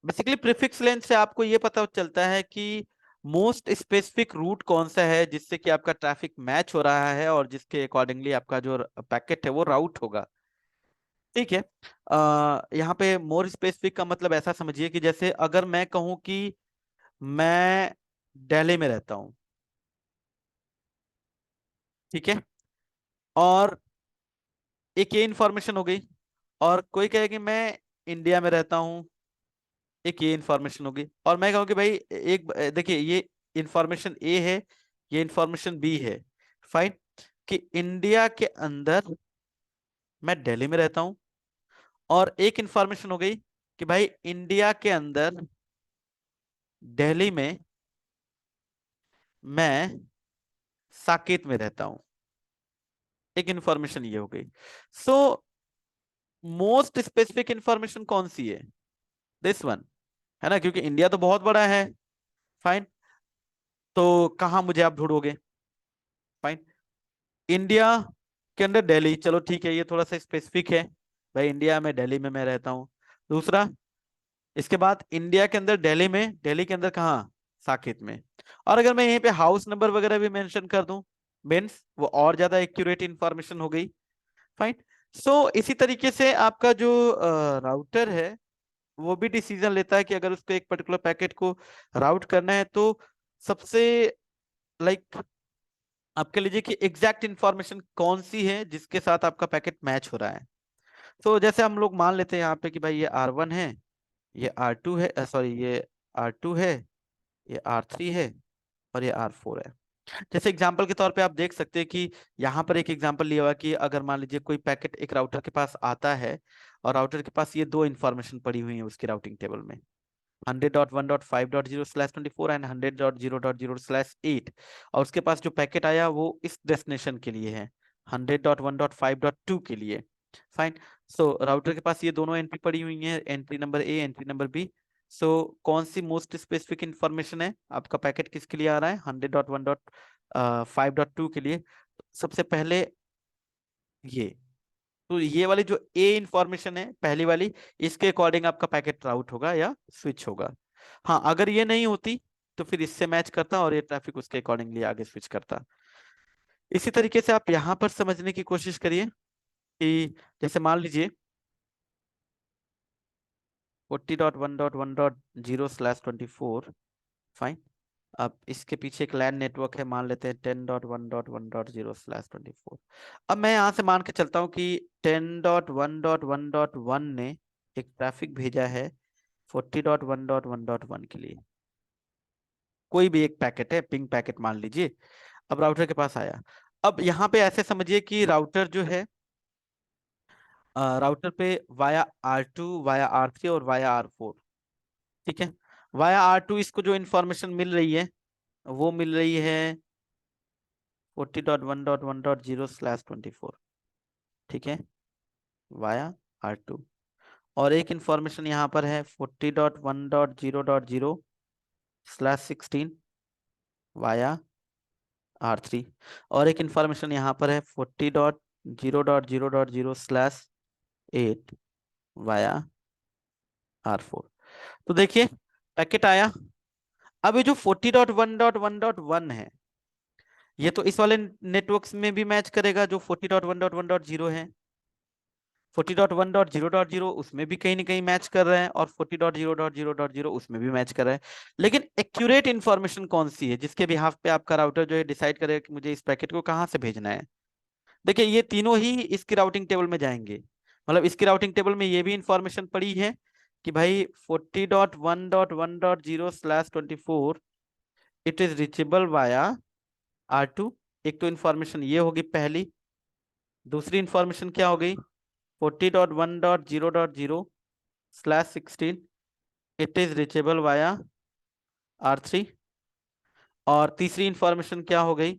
[SPEAKER 1] बेसिकली प्रीफिक्स लेंथ से आपको ये पता चलता है कि मोस्ट स्पेसिफिक रूट कौन सा है जिससे कि आपका ट्रैफिक मैच हो रहा है और जिसके अकॉर्डिंगली आपका जो पैकेट है वो राउट होगा। ठीक है। यहाँ पे मोर स्पेसिफिक का मतलब ऐसा समझिए कि जैसे अगर मैं कहूँ कि मैं दिल्ली में रहता हूँ, ठीक है, और एक ये इंफॉर्मेशन हो गई, और कोई कहे कि मैं इंडिया में रहता हूँ, एक ये इंफॉर्मेशन होगी, और मैं कहूँ कि भाई एक देखिए ये इंफॉर्मेशन ए है, ये इंफॉर्मेशन बी है। फाइन। कि इंडिया के अंदर मैं दिल्ली में रहता हूँ, और एक इंफॉर्मेशन हो गई कि भाई इंडिया के अंदर दिल्ली में मैं साकेत में रहता हूँ, एक इंफॉर्मेशन ये हो गई। सो मोस्ट स्पेसिफिक इंफॉर्मेशन कौन सी है? दिस वन, है ना, क्योंकि इंडिया तो बहुत बड़ा है। फाइन। तो कहाँ मुझे आप ढूंढोगे? फाइन। इंडिया के अंदर दिल्ली, चलो ठीक है, ये थोड़ा सा स्पेसिफिक है, भाई इंडिया में दिल्ली में मैं रहता हूँ। दूसरा, इसके बाद इंडिया के अंदर दिल्ली में, दिल्ली के अंदर कहाँ? साकेत में। और अगर मैं यहीं पे हाउस नंबर वगैरह भी मेंशन कर दूं, मीन्स वो और ज्यादा एक्यूरेट इंफॉर्मेशन हो गई। फाइन। सो इसी तरीके से आपका जो राउटर है वो भी डिसीजन लेता है कि अगर उसको एक पर्टिकुलर पैकेट को राउट करना है तो सबसे लाइक आपके लीजिए कि एग्जैक्ट इंफॉर्मेशन कौन सी है जिसके साथ आपका पैकेट मैच हो रहा है। तो जैसे हम लोग मान लेते हैं यहाँ पे कि भाई ये R1 है, ये R2 है, सॉरी ये R2 है, ये R3 है, और ये R4 है। जैसे एग्जांपल के तौर पे आप देख सकते हैं कि यहाँ पर एक एग्जांपल लिया हुआ कि अगर मान लीजिए कोई पैकेट एक राउटर के पास आता है और राउटर के पास ये दो इंफॉर्मेशन पड़ी हुई है उसके राउटिंग टेबल में, 100.1.5.0/24 एंड 100.0.0/8, और उसके पास जो पैकेट आया वो इस डेस्टिनेशन के लिए है, 100.1.5.2 के लिए। फाइन। सो राउटर के पास ये दोनों एंट्री पड़ी हुई है, entry number A, entry number B. So कौन सी मोस्ट स्पेसिफिक इंफॉर्मेशन है, आपका पैकेट किसके लिए आ रहा है, 100.1.5.2 के लिए। सबसे पहले ये, तो ये वाली जो ए इंफॉर्मेशन है पहली वाली, इसके अकॉर्डिंग आपका पैकेट राउट होगा या स्विच होगा। हाँ, अगर ये नहीं होती तो फिर इससे मैच करता और ये ट्रैफिक उसके अकॉर्डिंगली आगे स्विच करता। इसी तरीके से आप यहाँ पर समझने की कोशिश करिए कि जैसे मान लीजिए 40.1.1.0/24। फाइन। अब इसके पीछे एक लैन नेटवर्क है, मान लेते हैं 10.1.1.0/24। अब मैं यहाँ से मान के चलता हूँ कि 10.1.1.1 ने एक ट्रैफिक भेजा है 40.1.1.1 के लिए, कोई भी एक पैकेट है, पिंग पैकेट मान लीजिए। अब राउटर के पास आया। अब यहाँ पे ऐसे समझिए कि राउटर जो है, राउटर पे वाया R2, वाया R3 और वाया R4, ठीक है। वाया R2 इसको जो इंफॉर्मेशन मिल रही है वो मिल रही है 40.1.1.0/24, ठीक है, वाया R2। और एक इंफॉर्मेशन यहाँ पर है 40.1.0.0/16 वाया R3। और एक इंफॉर्मेशन यहाँ पर है 40.0.0.0/8 वाया R4। तो देखिए पैकेट आया। अब ये जो 40.1.1.1 है, ये तो इस वाले नेटवर्क्स में भी मैच करेगा जो 40.1.1.0 है। 40.1.0.0 उसमें भी कहीं ना कहीं मैच कर रहा है, और 40.0.0.0 उसमें भी मैच कर रहा है। लेकिन एक्यूरेट इंफॉर्मेशन कौन सी है जिसके बिहाफ पे आपका राउटर जो है डिसाइड करेगा कि मुझे इस पैकेट को कहाँ से भेजना है। देखिए ये तीनों ही इसकी राउटिंग टेबल में जाएंगे। मतलब इसकी राउटिंग टेबल में ये भी इंफॉर्मेशन पड़ी है कि भाई 40.1.1.0/24 it is reachable via R2। एक तो इंफॉर्मेशन ये होगी पहली। दूसरी इंफॉर्मेशन क्या हो गई, 40.1.0.0/16 it is reachable via R3। और तीसरी इंफॉर्मेशन क्या हो गई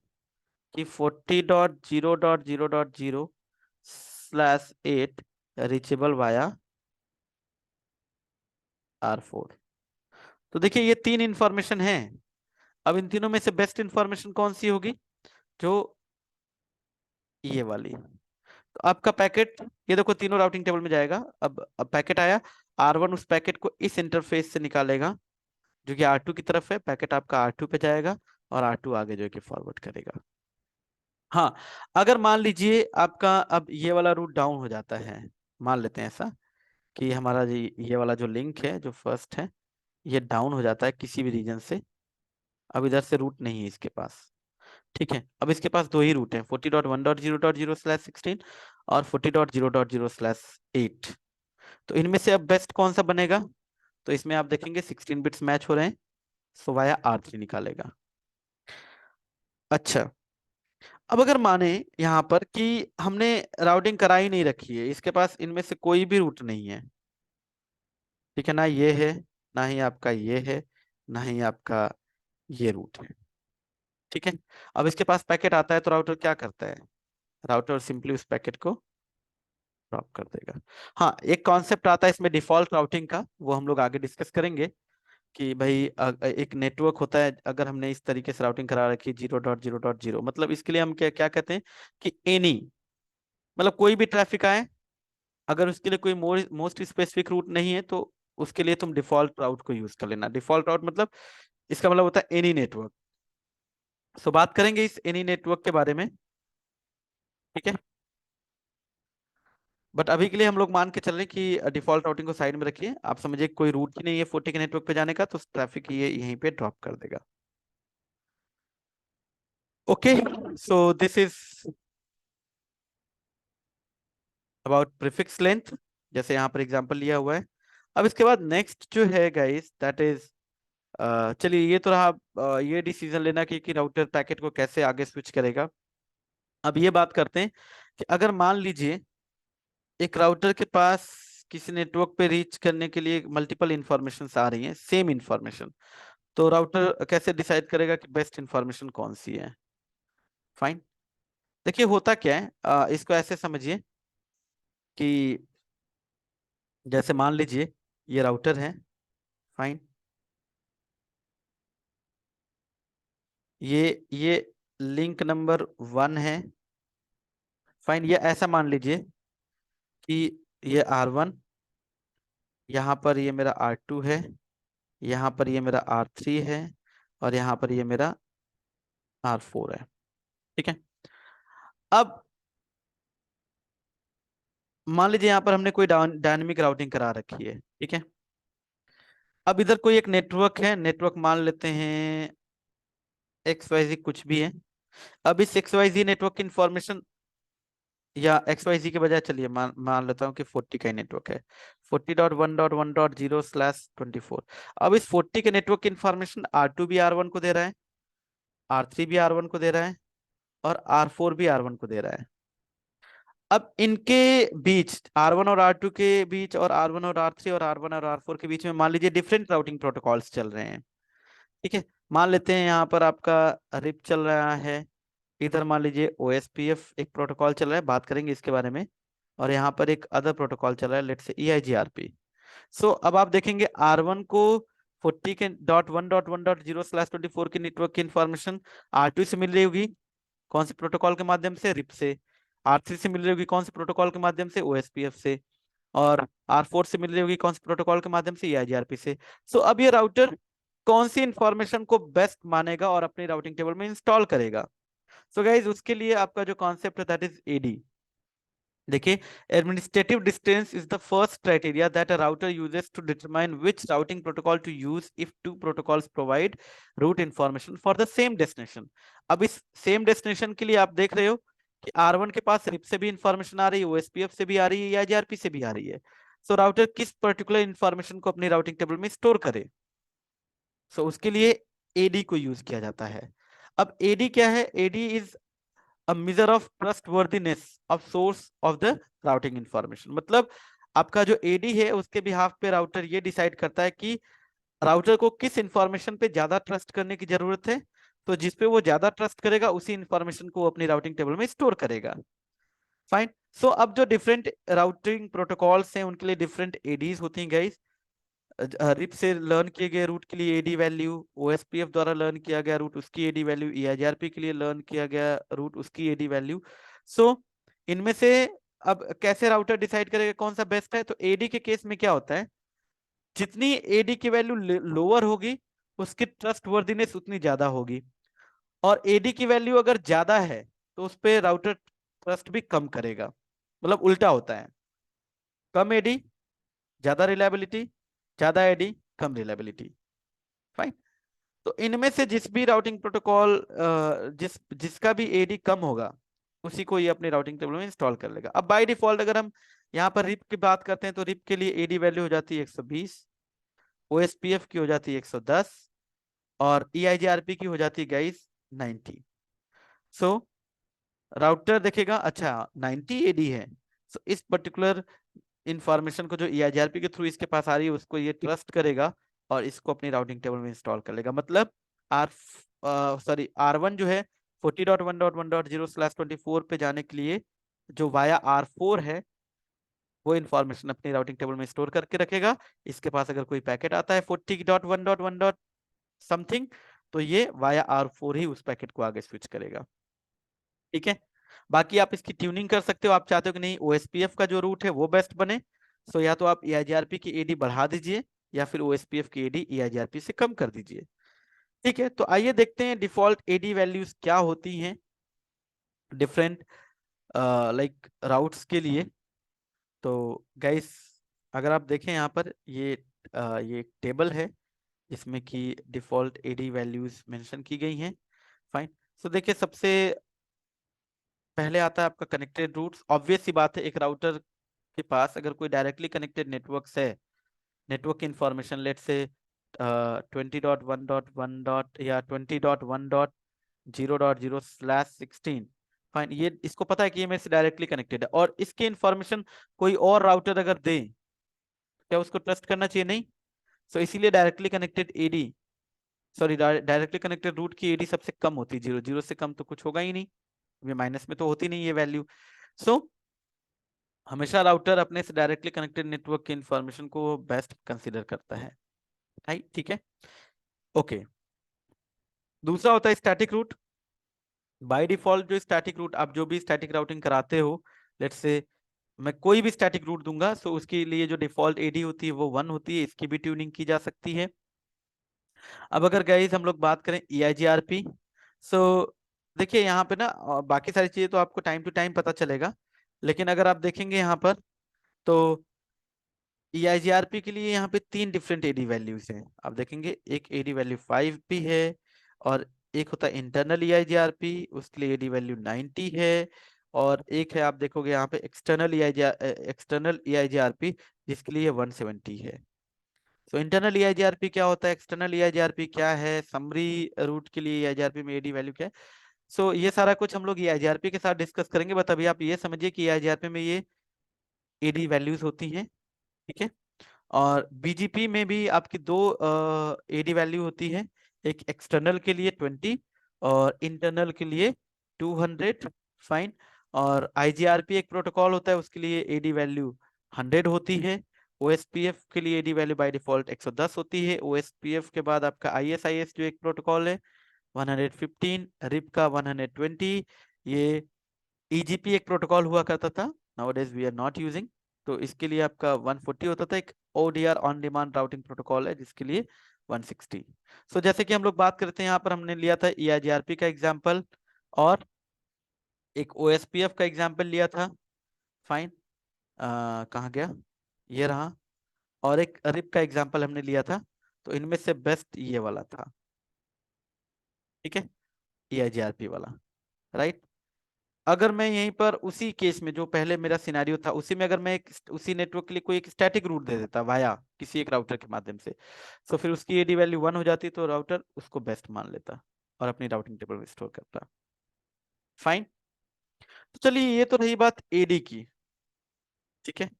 [SPEAKER 1] कि 40.0.0.0/8 रिचेबल वाया R4। तो देखिए ये तीन इंफॉर्मेशन है। अब इन तीनों में से बेस्ट इंफॉर्मेशन कौन सी होगी, जो ये वाली। तो आपका पैकेट, ये देखो तीनों राउटिंग टेबल में जाएगा। अब पैकेट आया, R1 उस पैकेट को इस इंटरफेस से निकालेगा जो कि R2 की तरफ है, पैकेट आपका R2 पे जाएगा और R2 आगे जो है कि फॉरवर्ड करेगा। हाँ, अगर मान लीजिए आपका अब ये वाला रूट डाउन हो जाता है, मान लेते हैं ऐसा कि हमारा ये वाला जो लिंक है जो फर्स्ट है ये डाउन हो जाता है किसी भी रीजन से। अब इधर से रूट नहीं है इसके पास, ठीक है। अब इसके पास दो ही रूट है, 40.1.0.0/16 और 40.0.0/8। तो इनमें से अब बेस्ट कौन सा बनेगा, तो इसमें आप देखेंगे 16 बिट्स मैच हो रहे हैं, सो वाया R3 निकालेगा। अच्छा, अब अगर माने यहाँ पर कि हमने राउटिंग कराई नहीं रखी है, इसके पास इनमें से कोई भी रूट नहीं है, ठीक है, ना ये है, ना ही आपका ये है, ना ही आपका ये रूट है, ठीक है। अब इसके पास पैकेट आता है तो राउटर क्या करता है, राउटर सिंपली उस पैकेट को ड्रॉप कर देगा। हाँ, एक कॉन्सेप्ट आता है इसमें डिफॉल्ट राउटिंग का, वो हम लोग आगे डिस्कस करेंगे कि भाई एक नेटवर्क होता है, अगर हमने इस तरीके से राउटिंग करा रखी 0.0.0, मतलब इसके लिए हम क्या क्या कहते हैं कि एनी, मतलब कोई भी ट्रैफिक आए, अगर उसके लिए कोई मोस्ट स्पेसिफिक रूट नहीं है तो उसके लिए तुम डिफॉल्ट राउट को यूज कर लेना। डिफॉल्ट राउट मतलब इसका मतलब होता है एनी नेटवर्क। सो बात करेंगे इस एनी नेटवर्क के बारे में, ठीक है। बट अभी के लिए हम लोग मान के चल रहे हैं कि डिफॉल्ट राउटिंग को साइड में रखिए। आप समझिए कोई रूट ही नहीं है 40 के नेटवर्क पे जाने का, तो ट्रैफिक ये यहीं पे ड्रॉप कर देगा। Okay, so this is about prefix length, जैसे यहाँ पर एग्जांपल लिया हुआ है। अब इसके बाद नेक्स्ट जो है गाइस दैट इज, चलिए ये तो रहा ये डिसीजन लेना कि राउटर पैकेट को कैसे आगे स्विच करेगा। अब ये बात करते हैं कि अगर मान लीजिए एक राउटर के पास किसी नेटवर्क पे रीच करने के लिए मल्टीपल इंफॉर्मेशन आ रही हैं, सेम इंफॉर्मेशन, तो राउटर कैसे डिसाइड करेगा कि बेस्ट इंफॉर्मेशन कौन सी है? फाइन। देखिए होता क्या है, इसको ऐसे समझिए कि जैसे मान लीजिए ये राउटर है। फाइन। ये लिंक नंबर 1 है। फाइन। ये ऐसा मान लीजिए कि ये R1, यहाँ पर ये मेरा R2 है, यहाँ पर ये मेरा R3 है, और यहाँ पर ये मेरा R4 है। ठीक है। अब मान लीजिए यहाँ पर हमने कोई डायनेमिक राउटिंग करा रखी है। ठीक है। अब इधर कोई एक नेटवर्क है, नेटवर्क मान लेते हैं XYZ कुछ भी है। अब इस XYZ नेटवर्क की इंफॉर्मेशन, या XYZ के बजाय चलिए मान लेता हूँ कि 40 का ही नेटवर्क है, 40.1.1.0/24। अब इस 40 के नेटवर्क की इंफॉर्मेशन R2 भी R1 को दे रहा है, R3 भी R1 को दे रहा है, और R4 भी R1 को दे रहा है। अब इनके बीच, R1 और R2 के बीच, और R1 और R3 और R1 और R4 के बीच में मान लीजिए डिफरेंट राउटिंग प्रोटोकॉल्स चल रहे हैं। ठीक है। मान लेते हैं यहाँ पर आपका रिप चल रहा है, इधर मान लीजिए OSPF एक प्रोटोकॉल चल रहा है, बात करेंगे इसके बारे में, और यहाँ पर एक अदर प्रोटोकॉल चल रहा है, लेट्स से EIGRP। सो अब आप देखेंगे R1 को 40 के .1.1.0/24 के नेटवर्क की इंफॉर्मेशन R2 से मिल रही होगी, कौन से प्रोटोकॉल के माध्यम से? रिप से। R3 से मिल रही होगी कौन से प्रोटोकॉल के माध्यम से? OSPF से। और R4 से मिल रही होगी कौन से प्रोटोकॉल के माध्यम से? EIGRP से। सो अब ये राउटर कौन सी इंफॉर्मेशन को बेस्ट मानेगा और अपनी राउटिंग टेबल में इंस्टॉल करेगा? सो गाइज उसके लिए आपका जो कॉन्सेप्ट है दैट इज AD। देखिए, administrative distance is the first criteria that a router uses to determine which routing protocol to use if two protocols provide route information for the same destination. अब इस same destination के लिए आप देख रहे हो कि R1 के पास रिप से भी इंफॉर्मेशन आ रही है, OSPF से भी आ रही है, या IGRP से भी आ रही है। सो राउटर किस पर्टिकुलर इंफॉर्मेशन को अपनी राउटिंग टेबल में स्टोर करे? सो उसके लिए AD को यूज किया जाता है। अब AD क्या है? AD is a measure of trustworthiness of source of the routing information। मतलब आपका जो AD है उसके बिहाफ पे राउटर ये डिसाइड करता है कि राउटर को किस इंफॉर्मेशन पे ज्यादा ट्रस्ट करने की जरूरत है, तो जिसपे वो ज्यादा ट्रस्ट करेगा उसी इंफॉर्मेशन को वो अपनी राउटिंग टेबल में स्टोर करेगा। फाइन। सो अब जो डिफरेंट राउटिंग प्रोटोकॉल्स हैं उनके लिए डिफरेंट ADs होती हैं गाइस। रिप से लर्न किए गए रूट के लिए AD वैल्यू, OSPF द्वारा लर्न किया गया रूट उसकी AD वैल्यू, EIGRP के लिए लर्न किया गया रूट उसकी AD वैल्यू। सो इनमें से अब कैसे राउटर डिसाइड करेगा कौन सा बेस्ट है? तो AD के केस में क्या होता है, जितनी AD की वैल्यू लोअर होगी उसकी ट्रस्ट वर्दीनेस उतनी ज्यादा होगी, और AD की वैल्यू अगर ज्यादा है तो उस पर राउटर ट्रस्ट भी कम करेगा। मतलब उल्टा होता है, कम AD ज्यादा रिलायबिलिटी, ज्यादा AD कम रिलायबिलिटी। फाइन। तो इनमें से जिस भी राउटिंग प्रोटोकॉल जिसका भी AD कम होगा उसी को ये अपने राउटिंग टेबल में इंस्टॉल कर लेगा। अब बाय डिफॉल्ट अगर हम यहाँ पर रिप की बात करते हैं तो रिप के लिए AD वैल्यू हो जाती है 120, OSPF की हो जाती है 110, और EIGRP की हो जाती है गाइस 90। सो राउटर देखेगा अच्छा 90 AD है, सो इस पर्टिकुलर इंफॉर्मेशन को जो EIGRP के थ्रू इसके पास आ रही है उसको ये ट्रस्ट करेगा और इसको अपनी राउटिंग टेबल में इंस्टॉल कर लेगा। मतलब आर R1 जो है 40.1.1.0/24 पे जाने के लिए जो वाया R4 है वो इंफॉर्मेशन अपनी राउटिंग टेबल में स्टोर करके रखेगा। इसके पास अगर कोई पैकेट आता है 40.1.1. समथिंग, तो ये वाया R4 ही उस पैकेट को आगे स्विच करेगा। ठीक है। बाकी आप इसकी ट्यूनिंग कर सकते हो, आप चाहते हो कि नहीं OSPF का जो रूट है वो बेस्ट बने, सो या तो आप EIGRP की AD बढ़ा दीजिए या फिर OSPF की AD EIGRP से कम कर दीजिए। ठीक है। तो आइए देखते हैं डिफॉल्ट AD वैल्यूज क्या होती हैं डिफरेंट लाइक राउट्स के लिए। तो गाइस अगर आप देखें यहाँ पर ये एक टेबल है जिसमें कि डिफॉल्ट AD वैल्यूज मेंशन की गई हैं। फाइन। सो देखिए सबसे पहले आता है आपका कनेक्टेड रूट्स। ऑब्वियस सी बात है एक राउटर के पास अगर कोई डायरेक्टली कनेक्टेड नेटवर्क है, नेटवर्क इंफॉर्मेशन लेट से 20.1.1. या 20.1.0.0/16। फाइन। ये इसको पता है कि ये मेरे से डायरेक्टली कनेक्टेड है, और इसके इंफॉर्मेशन कोई और राउटर अगर दे क्या उसको ट्रस्ट करना चाहिए? नहीं। सो इसीलिए directly connected AD, sorry directly connected route की एडी सबसे कम होती है, 0, 0 से कम तो कुछ होगा ही नहीं, ये माइनस में तो होती नहीं ये वैल्यू। सो हमेशा राउटर अपने से डायरेक्टली कनेक्टेड नेटवर्क की इंफॉर्मेशन को बेस्ट कंसीडर करता है। ठीक है, ओके। दूसरा होता है स्टैटिक रूट। बाय डिफॉल्ट जो स्टैटिक रूट, आप जो भी स्टैटिक राउटिंग कराते हो, लेट्स से मैं कोई भी स्टैटिक रूट दूंगा, सो उसके लिए जो डिफॉल्ट एडी होती है वो 1 होती है, इसकी भी ट्यूनिंग की जा सकती है। अब अगर गाइस हम लोग बात करें EIGRP, सो देखिए यहाँ पे ना बाकी सारी चीजें तो आपको टाइम टू टाइम पता चलेगा, लेकिन अगर आप देखेंगे यहाँ पर तो EIGRP के लिए यहाँ पे 3 डिफरेंट एडी वैल्यूज हैं। आप देखेंगे एक एडी वैल्यू 5 भी है, और एक होता है इंटरनल EIGRP, उसके लिए एडी वैल्यू 90 है, और एक है आप देखोगे यहाँ पे एक्सटर्नल EIGRP जिसके लिए 170 है। तो इंटरनल EIGRP क्या होता है, एक्सटर्नल EIGRP क्या है, समरी रूट के लिए EIGRP में एडी वैल्यू क्या है, सो ये सारा कुछ हम लोग EIGRP के साथ डिस्कस करेंगे, बट अभी आप ये समझिए कि EIGRP में ये एडी वैल्यूज होती हैं। ठीक है, और BGP में भी आपकी दो एडी वैल्यू होती है, एक एक्सटर्नल के लिए 20 और इंटरनल के लिए 200। फाइन। और IGRP एक प्रोटोकॉल होता है, उसके लिए एडी वैल्यू 100 होती है। OSPF के लिए एडी वैल्यू बाय डिफॉल्ट 110 होती है। OSPF के बाद आपका ISIS जो एक प्रोटोकॉल है 115, रिप का 120। ये EGP एक प्रोटोकॉल हुआ करता था, nowadays we are not using, तो इसके लिए आपका 140 होता था। एक ODR on demand routing protocol है जिसके लिए 160। सो जैसे कि हम लोग बात करते हैं, यहाँ पर हमने लिया था EIGRP का एग्जांपल, और एक OSPF का एग्जांपल लिया था। फाइन, कहाँ गया, ये रहा। और एक रिप का एग्जांपल हमने लिया था, तो इनमें से बेस्ट ये वाला था। ठीक है, EIGRP वाला, राइट। अगर मैं यहीं पर उसी केस में जो पहले मेरा सिनेरियो था, उसी में अगर मैं उसी नेटवर्क के लिए कोई एक स्टैटिक रूट दे देता वाया किसी एक राउटर के माध्यम से, तो फिर उसकी एडी वैल्यू 1 हो जाती, तो राउटर उसको बेस्ट मान लेता और अपनी राउटिंग टेबल में स्टोर करता। फाइन। तो चलिए ये तो रही बात एडी की। ठीक है,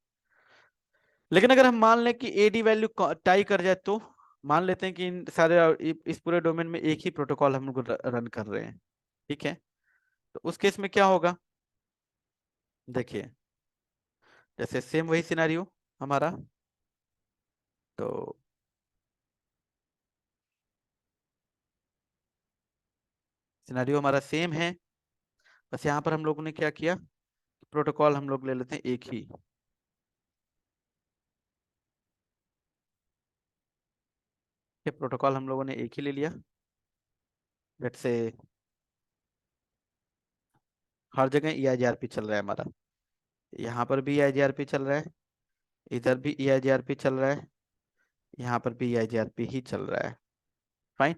[SPEAKER 1] लेकिन अगर हम मान लें कि एडी वैल्यू टाई कर जाए, तो मान लेते हैं कि इन सारे इस पूरे डोमेन में एक ही प्रोटोकॉल हम लोग रन कर रहे हैं। ठीक है, तो उस केस में क्या होगा, देखिए जैसे सेम वही सिनेरियो हमारा, तो सिनेरियो हमारा सेम है, बस यहाँ पर हम लोगों ने क्या किया, प्रोटोकॉल हम लोग ले लेते हैं एक ही। ये प्रोटोकॉल हम लोगों ने एक ही ले लिया, लेट्स से हर जगह EIGRP चल रहा है हमारा, यहाँ पर भी EIGRP चल रहा है, इधर भी EIGRP चल रहा है, यहाँ पर भी EIGRP ही चल रहा है। फाइन।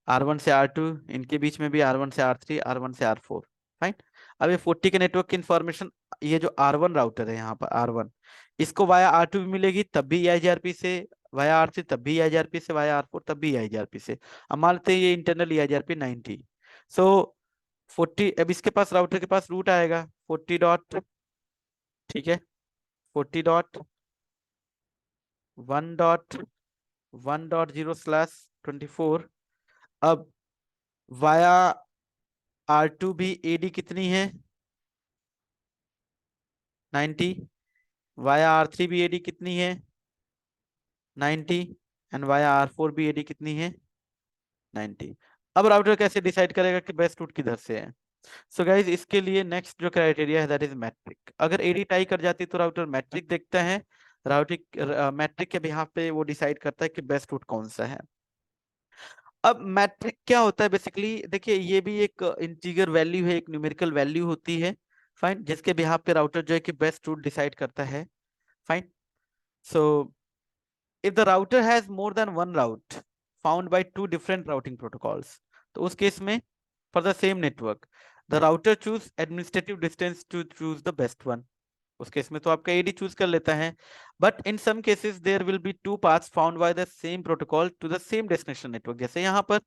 [SPEAKER 1] R1 से R2, इनके बीच में भी R1 से R3, R1 से R4। फाइन। अब ये 40 के नेटवर्क की इंफॉर्मेशन, ये जो R1 राउटर है यहाँ पर R1, इसको वाया R2 भी मिलेगी तब भी EIGRP से, वाया R3 तब भी EIGRP से, वाया R4 तब भी EIGRP से। अब मान लेते हैं ये इंटरनल EIGRP 90। सो 40, अब इसके पास राउटर के पास रूट आएगा 40 डॉट, ठीक है, 40 डॉट 1 डॉट 1.0/24। अब वाया R2 भी एडी कितनी है, 90। वाया R3 भी एडी कितनी है, 90। एंड वाया R4 भी एडी कितनी है, 90। अब राउटर कैसे डिसाइड करेगा कि बेस्ट रूट किधर से है? सो गाइज इसके लिए नेक्स्ट जो क्राइटेरिया है दैट इज मैट्रिक। अगर एडी टाई कर जाती तो राउटर मैट्रिक देखता है, राउटिंग मैट्रिक के बिहाफ पे वो डिसाइड करता है कि बेस्ट रूट कौन सा है। अब मैट्रिक क्या होता है बेसिकली, देखिए ये भी एक इंटीजर वैल्यू है, एक न्यूमेरिकल वैल्यू होती है। फाइन, जिसके बिहाफ पे राउटर जो है कि बेस्ट रूट डिसाइड करता है। Fine. So if the router has more than one route found by two different routing protocols, तो उस केस में for the same network the router choose administrative distance to choose the best one। उस case में तो आपका AD choose कर लेता है, but in some cases there will be two paths found by the same protocol to the same destination network, जैसे यहाँ पर।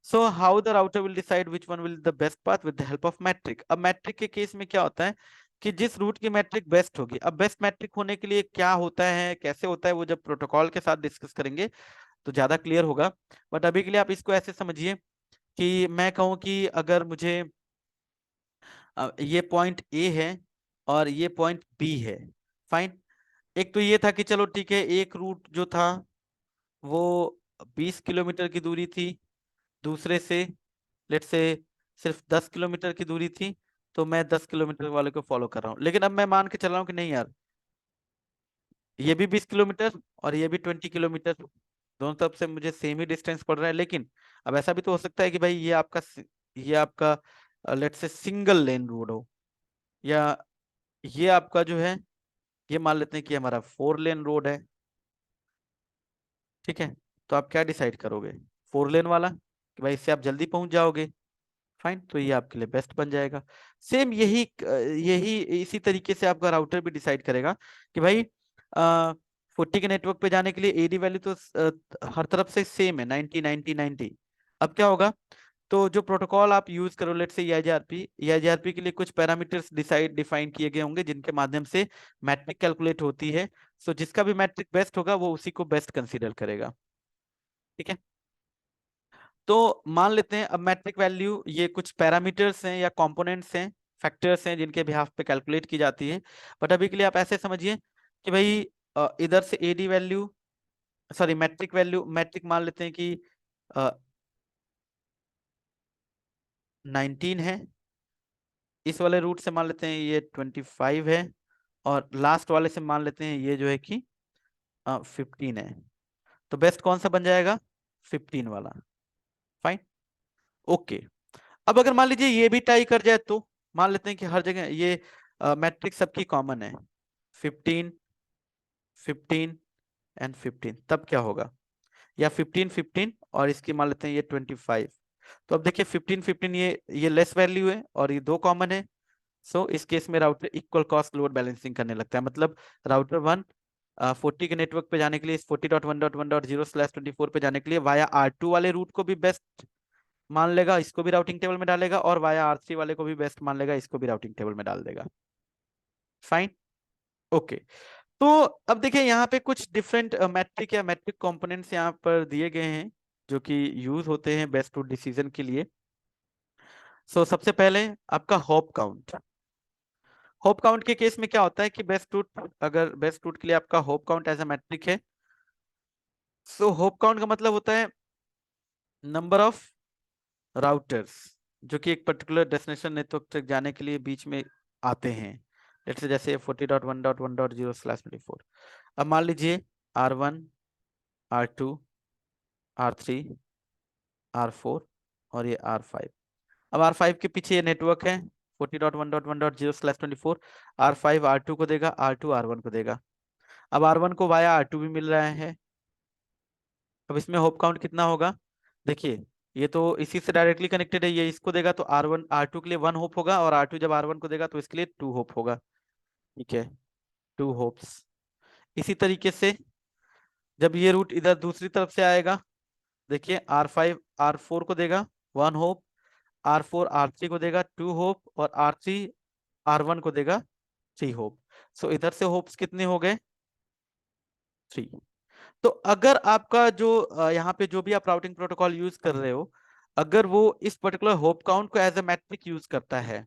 [SPEAKER 1] So how the router will decide which one will the best path with the help of metric। अब metric के case में क्या होता है, कि जिस रूट की मैट्रिक बेस्ट होगी। अब बेस्ट मैट्रिक होने के लिए क्या होता है, कैसे होता है, वो जब प्रोटोकॉल के साथ डिस्कस करेंगे तो ज्यादा क्लियर होगा। बट अभी के लिए आप इसको ऐसे समझिए कि मैं कहूँ कि अगर मुझे ये पॉइंट ए है और ये पॉइंट बी है, फाइन। एक तो ये था कि चलो ठीक है, एक रूट जो था वो 20 किलोमीटर की दूरी थी, दूसरे से लेट से सिर्फ 10 किलोमीटर की दूरी थी, तो मैं 10 किलोमीटर वाले को फॉलो कर रहा हूँ। लेकिन अब मैं मान के चल रहा हूँ कि नहीं यार, ये भी 20 किलोमीटर और ये भी 20 किलोमीटर, दोनों तरफ से मुझे सेम ही डिस्टेंस पड़ रहा है। लेकिन अब ऐसा भी तो हो सकता है कि भाई ये आपका लेट से सिंगल लेन रोड हो, या ये आपका जो है, ये मान लेते हैं कि हमारा 4 लेन रोड है। ठीक है, तो आप क्या डिसाइड करोगे? 4 लेन वाला, कि भाई इससे आप जल्दी पहुंच जाओगे, फाइन, तो ये आपके लिए बेस्ट बन जाएगा। सेम यही इसी तरीके से आपका राउटर भी डिसाइड करेगा कि भाई 40 के नेटवर्क पे जाने के लिए एडी वैल्यू तो हर तरफ से सेम है, 90 90 90। अब क्या होगा, तो जो प्रोटोकॉल आप यूज करो, लेट से ईआईजीआरपी के लिए कुछ पैरामीटर्स डिफाइन किए गए होंगे जिनके माध्यम से मैट्रिक कैलकुलेट होती है। सो जिसका भी मैट्रिक बेस्ट होगा वो उसी को बेस्ट कंसीडर करेगा। ठीक है, तो मान लेते हैं अब मैट्रिक वैल्यू ये कुछ पैरामीटर्स हैं या कंपोनेंट्स हैं, फैक्टर्स हैं जिनके बिहाफ पे कैलकुलेट की जाती है। बट अभी के लिए आप ऐसे समझिए कि भाई इधर से AD value, sorry metric value, metric मान लेते हैं कि 19 है, इस वाले रूट से मान लेते हैं ये 25 है, और लास्ट वाले से मान लेते हैं ये जो है कि 15 है। तो बेस्ट कौन सा बन जाएगा? 15 वाला, फाइन, ओके। अब अगर मान लीजिए ये भी टाई कर जाए, तो मान लेते हैं कि हर जगह ये मैट्रिक्स सबकी कॉमन है, 15 15 एंड 15, तब क्या होगा? या 15 15 और इसकी मान लेते हैं ये 25। तो अब देखिए 15 15 ये लेस वैल्यू है और ये दो कॉमन है। सो इस केस में router equal cost load balancing करने लगता है। मतलब राउटर 1 40 के नेटवर्क पे जाने के लिए, 40.1.1.0/24 पे जाने के लिए वाया R2 वाले रूट को भी बेस्ट मान लेगा, इसको भी राउटिंग टेबल में डालेगा, और वाया R3 वाले को भी बेस्ट मान लेगा, इसको भी राउटिंग टेबल में डाल देगा। Fine, okay. तो अब देखिए यहाँ पे कुछ डिफरेंट मैट्रिक या मैट्रिक कंपोनेंट्स यहाँ पर दिए गए हैं जो कि यूज होते हैं बेस्ट रूट डिसीजन के लिए। सो सबसे पहले आपका होप काउंट। होप काउंट के केस में क्या होता है कि बेस्ट रूट, अगर बेस्ट रूट के लिए आपका hop count as a metric है, सो होप काउंट का मतलब होता है नंबर ऑफ राउटर्स जो कि एक पर्टिकुलर डेस्टिनेशन नेटवर्क तक जाने के लिए बीच में आते हैं। लेट्स से जैसे 40.1.1.0/24। अब मान लीजिए R1, R2, R3, R4 और ये R5। अब R5 के पीछे ये नेटवर्क है 40.1.1.0/24। R5 R2 को देगा, R2 R1 को देगा। अब R1 को वाया R2 भी मिल रहा है। अब इसमें होप काउंट कितना होगा? देखिए ये तो इसी से डायरेक्टली कनेक्टेड है, ये इसको देगा तो R1 R2 के लिए 1 होप होगा, और R2 जब R1 को देगा तो इसके लिए 2 होप होगा। ठीक है, 2 होप्स। इसी तरीके से जब ये रूट इधर दूसरी तरफ से आएगा, देखिए R5 R4 को देगा 1 होप, R4 R3 को देगा 2 होप, और R3 R1 को देगा 3 होप। सो इधर से होप्स कितने हो गए? 3। तो अगर आपका जो यहाँ पे जो भी आप राउटिंग प्रोटोकॉल यूज कर रहे हो, अगर वो इस पर्टिकुलर होप काउंट को एज अ मैट्रिक यूज करता है,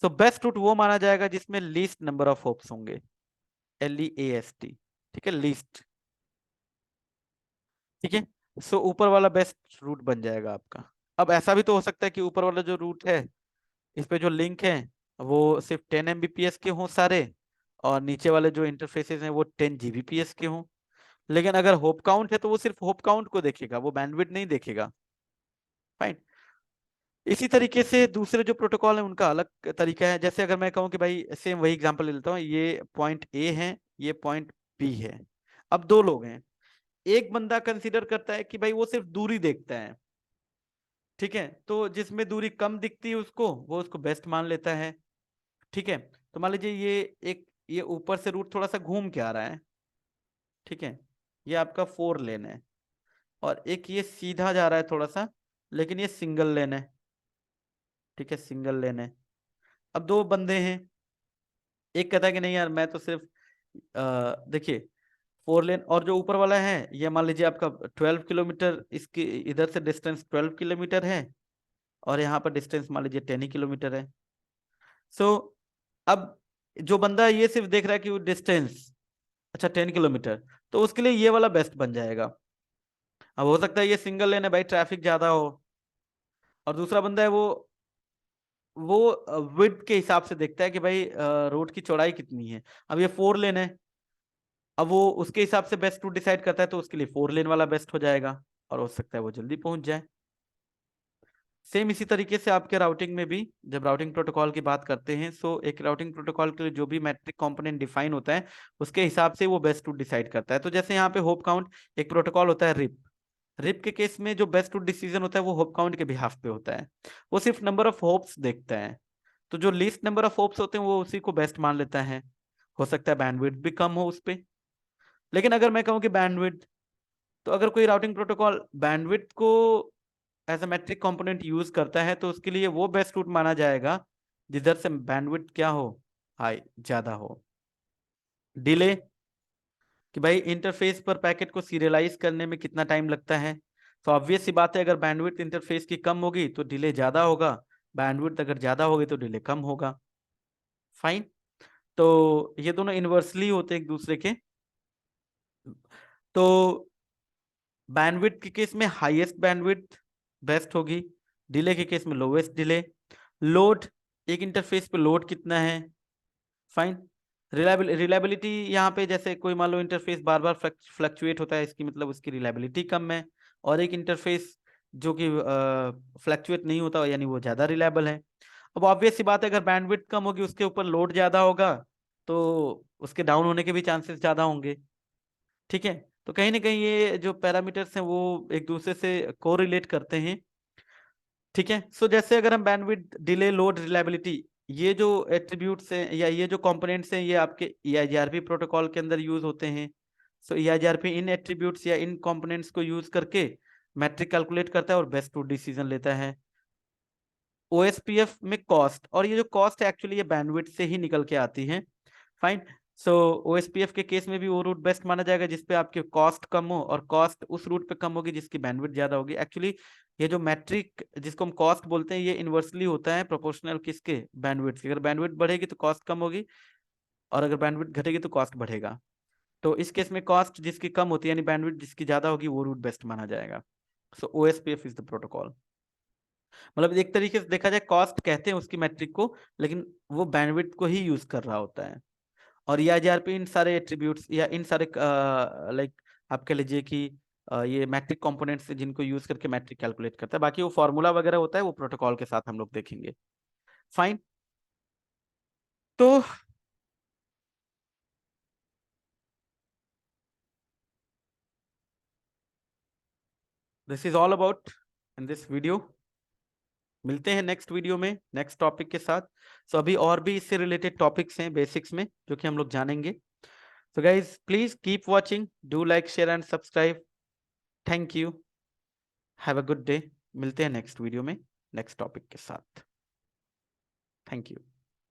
[SPEAKER 1] तो बेस्ट रूट वो माना जाएगा जिसमें लीस्ट नंबर ऑफ होप्स होंगे, LEAST। ठीक है, लीस्ट। ठीक है, सो ऊपर वाला बेस्ट रूट बन जाएगा आपका। अब ऐसा भी तो हो सकता है कि ऊपर वाला जो रूट है, इस पे जो लिंक है वो सिर्फ 10 Mbps के हों सारे, और नीचे वाले जो इंटरफेसेस हैं वो 10 Gbps के हों। लेकिन अगर होप काउंट है तो वो सिर्फ होप काउंट को देखेगा, वो बैंडविड्थ नहीं देखेगा। फाइन। इसी तरीके से दूसरे जो प्रोटोकॉल है उनका अलग तरीका है। जैसे अगर मैं कहूँ कि भाई सेम वही एग्जांपल ले लेता हूँ, ये पॉइंट ए है, ये पॉइंट बी है। अब दो लोग हैं, एक बंदा कंसीडर करता है कि भाई वो सिर्फ दूरी देखता है। ठीक है, तो जिसमें दूरी कम दिखती है उसको, वो उसको बेस्ट मान लेता है। ठीक है, तो मान लीजिए ये ऊपर से रूट थोड़ा सा घूम के आ रहा है। ठीक है, ये आपका 4 लेन है, और एक ये सीधा जा रहा है थोड़ा सा, लेकिन ये सिंगल लेन है। ठीक है, सिंगल लेन है। अब दो बंदे हैं, एक कहता है कि नहीं यार मैं तो सिर्फ देखिए 4 लेन, और जो ऊपर वाला है ये मान लीजिए आपका 12 किलोमीटर, इसकी इधर से डिस्टेंस 12 किलोमीटर है और यहाँ पर डिस्टेंस मान लीजिए 10 ही किलोमीटर है। सो अब जो बंदा ये सिर्फ देख रहा है कि वो डिस्टेंस अच्छा 10 किलोमीटर, तो उसके लिए ये वाला बेस्ट बन जाएगा। अब हो सकता है ये सिंगल लेन है भाई, ट्रैफिक ज्यादा हो, और दूसरा बंदा है वो विड्थ के हिसाब से देखता है कि भाई रोड की चौड़ाई कितनी है। अब ये 4 लेन है, अब वो उसके हिसाब से बेस्ट रूट डिसाइड करता है, तो उसके लिए 4 लेन वाला बेस्ट हो जाएगा और हो सकता है वो जल्दी पहुंच जाए। सेम इसी तरीके से आपके राउटिंग में भी जब राउटिंग प्रोटोकॉल की बात करते हैं, सो एक राउटिंग प्रोटोकॉल के लिए जो भी मैट्रिक कंपोनेंट डिफाइन होता है उसके हिसाब से वो बेस्ट रूट डिसाइड करता है। तो जैसे यहाँ पे होप काउंट एक प्रोटोकॉल होता है रिप, रिप के केस में जो बेस्ट रूट डिसीजन होता है वो होप काउंट के बिहाफ पे होता है। वो सिर्फ नंबर ऑफ होप्स देखता है, तो जो लीस्ट नंबर ऑफ होप्स होते हैं वो उसी को बेस्ट मान लेता है। हो सकता है बैंडविड्थ भी कम हो उस पे, लेकिन अगर मैं कहूँ कि बैंडविड्थ, तो अगर कोई राउटिंग प्रोटोकॉल बैंडविड्थ को as a metric component use करता है तो उसके लिए वो बेस्ट रूट माना जाएगा जिधर से बैंडविड्थ क्या हो, हाई, ज्यादा हो। डिले, कि भाई इंटरफेस पर पैकेट को सीरियलाइज करने में कितना टाइम लगता है। तो ऑब्वियस सी बात है, अगर बैंडविड्थ इंटरफेस की कम होगी तो डिले ज्यादा होगा, बैंडविड्थ अगर ज्यादा होगी तो डिले कम होगा। फाइन। तो ये दोनों इनवर्सली होते हैं एक दूसरे के। तो बैंडविड्थ के केस में हाईएस्ट बैंडविड्थ बेस्ट होगी, डिले के केस में लोवेस्ट डिले। लोड, एक इंटरफेस पे लोड कितना है। फाइन। रिलायबिलिटी यहाँ पे जैसे कोई मान लो इंटरफेस बार बार फ्लक्चुएट होता है, इसकी मतलब उसकी रिलायबिलिटी कम है, और एक इंटरफेस जो कि फ्लक्चुएट नहीं होता यानी वो ज्यादा रिलायबल है। अब ऑब्वियस सी बात है, अगर बैंडविड्थ कम होगी उसके ऊपर लोड ज्यादा होगा तो उसके डाउन होने के भी चांसेस ज्यादा होंगे। ठीक है, तो कहीं ना कहीं ये जो पैरामीटर्स हैं वो एक दूसरे से कोरिलेट करते हैं। ठीक है, सो जैसे अगर हम बैंडविड्थ, डिले, लोड, रिलायबिलिटी, ये जो एट्रीब्यूट्स हैं या ये जो कंपोनेंट्स हैं ये आपके EIGRP प्रोटोकॉल के अंदर यूज होते हैं। सो EIGRP इन एट्रीब्यूट्स या इन कंपोनेंट्स को यूज करके मैट्रिक कैलकुलेट करता है और बेस्ट रूट डिसीजन लेता है। OSPF में कॉस्ट, और ये जो कॉस्ट है एक्चुअली ये बैंडविड्थ से ही निकल के आती है। फाइन। सो OSPF के केस में भी वो रूट बेस्ट माना जाएगा जिसपे आपकी कॉस्ट कम हो, और कॉस्ट उस रूट पे कम होगी जिसकी बैंडविड्थ ज्यादा होगी। एक्चुअली ये जो मैट्रिक जिसको हम कॉस्ट बोलते हैं ये इनवर्सली होता है प्रोपोर्शनल किसके, बैंडविड्थ के। अगर बैंडविड्थ बढ़ेगी तो कॉस्ट कम होगी, और अगर बैंडविड्थ घटेगी तो कॉस्ट बढ़ेगा। तो इस केस में कॉस्ट जिसकी कम होती है यानी बैंडविड्थ जिसकी ज्यादा होगी वो रूट बेस्ट माना जाएगा। सो OSPF इज द प्रोटोकॉल। मतलब एक तरीके से देखा जाए कॉस्ट कहते हैं उसकी मैट्रिक को, लेकिन वो बैंडविड्थ को ही यूज कर रहा होता है। और EIGRP इन सारे एट्रीब्यूट्स या इन सारे लाइक आप कह लीजिए कि ये मैट्रिक कंपोनेंट्स जिनको यूज करके मैट्रिक कैलकुलेट करता है, बाकी वो फॉर्मूला वगैरह होता है वो प्रोटोकॉल के साथ हम लोग देखेंगे। फाइन। तो this is all about in this video. मिलते हैं नेक्स्ट वीडियो में नेक्स्ट टॉपिक के साथ। सो अभी और भी इससे रिलेटेड टॉपिक्स हैं बेसिक्स में जो कि हम लोग जानेंगे। So guys, please keep watching. Do like, share and subscribe. Thank you. Have a good day. मिलते हैं नेक्स्ट वीडियो में नेक्स्ट टॉपिक के साथ। Thank you.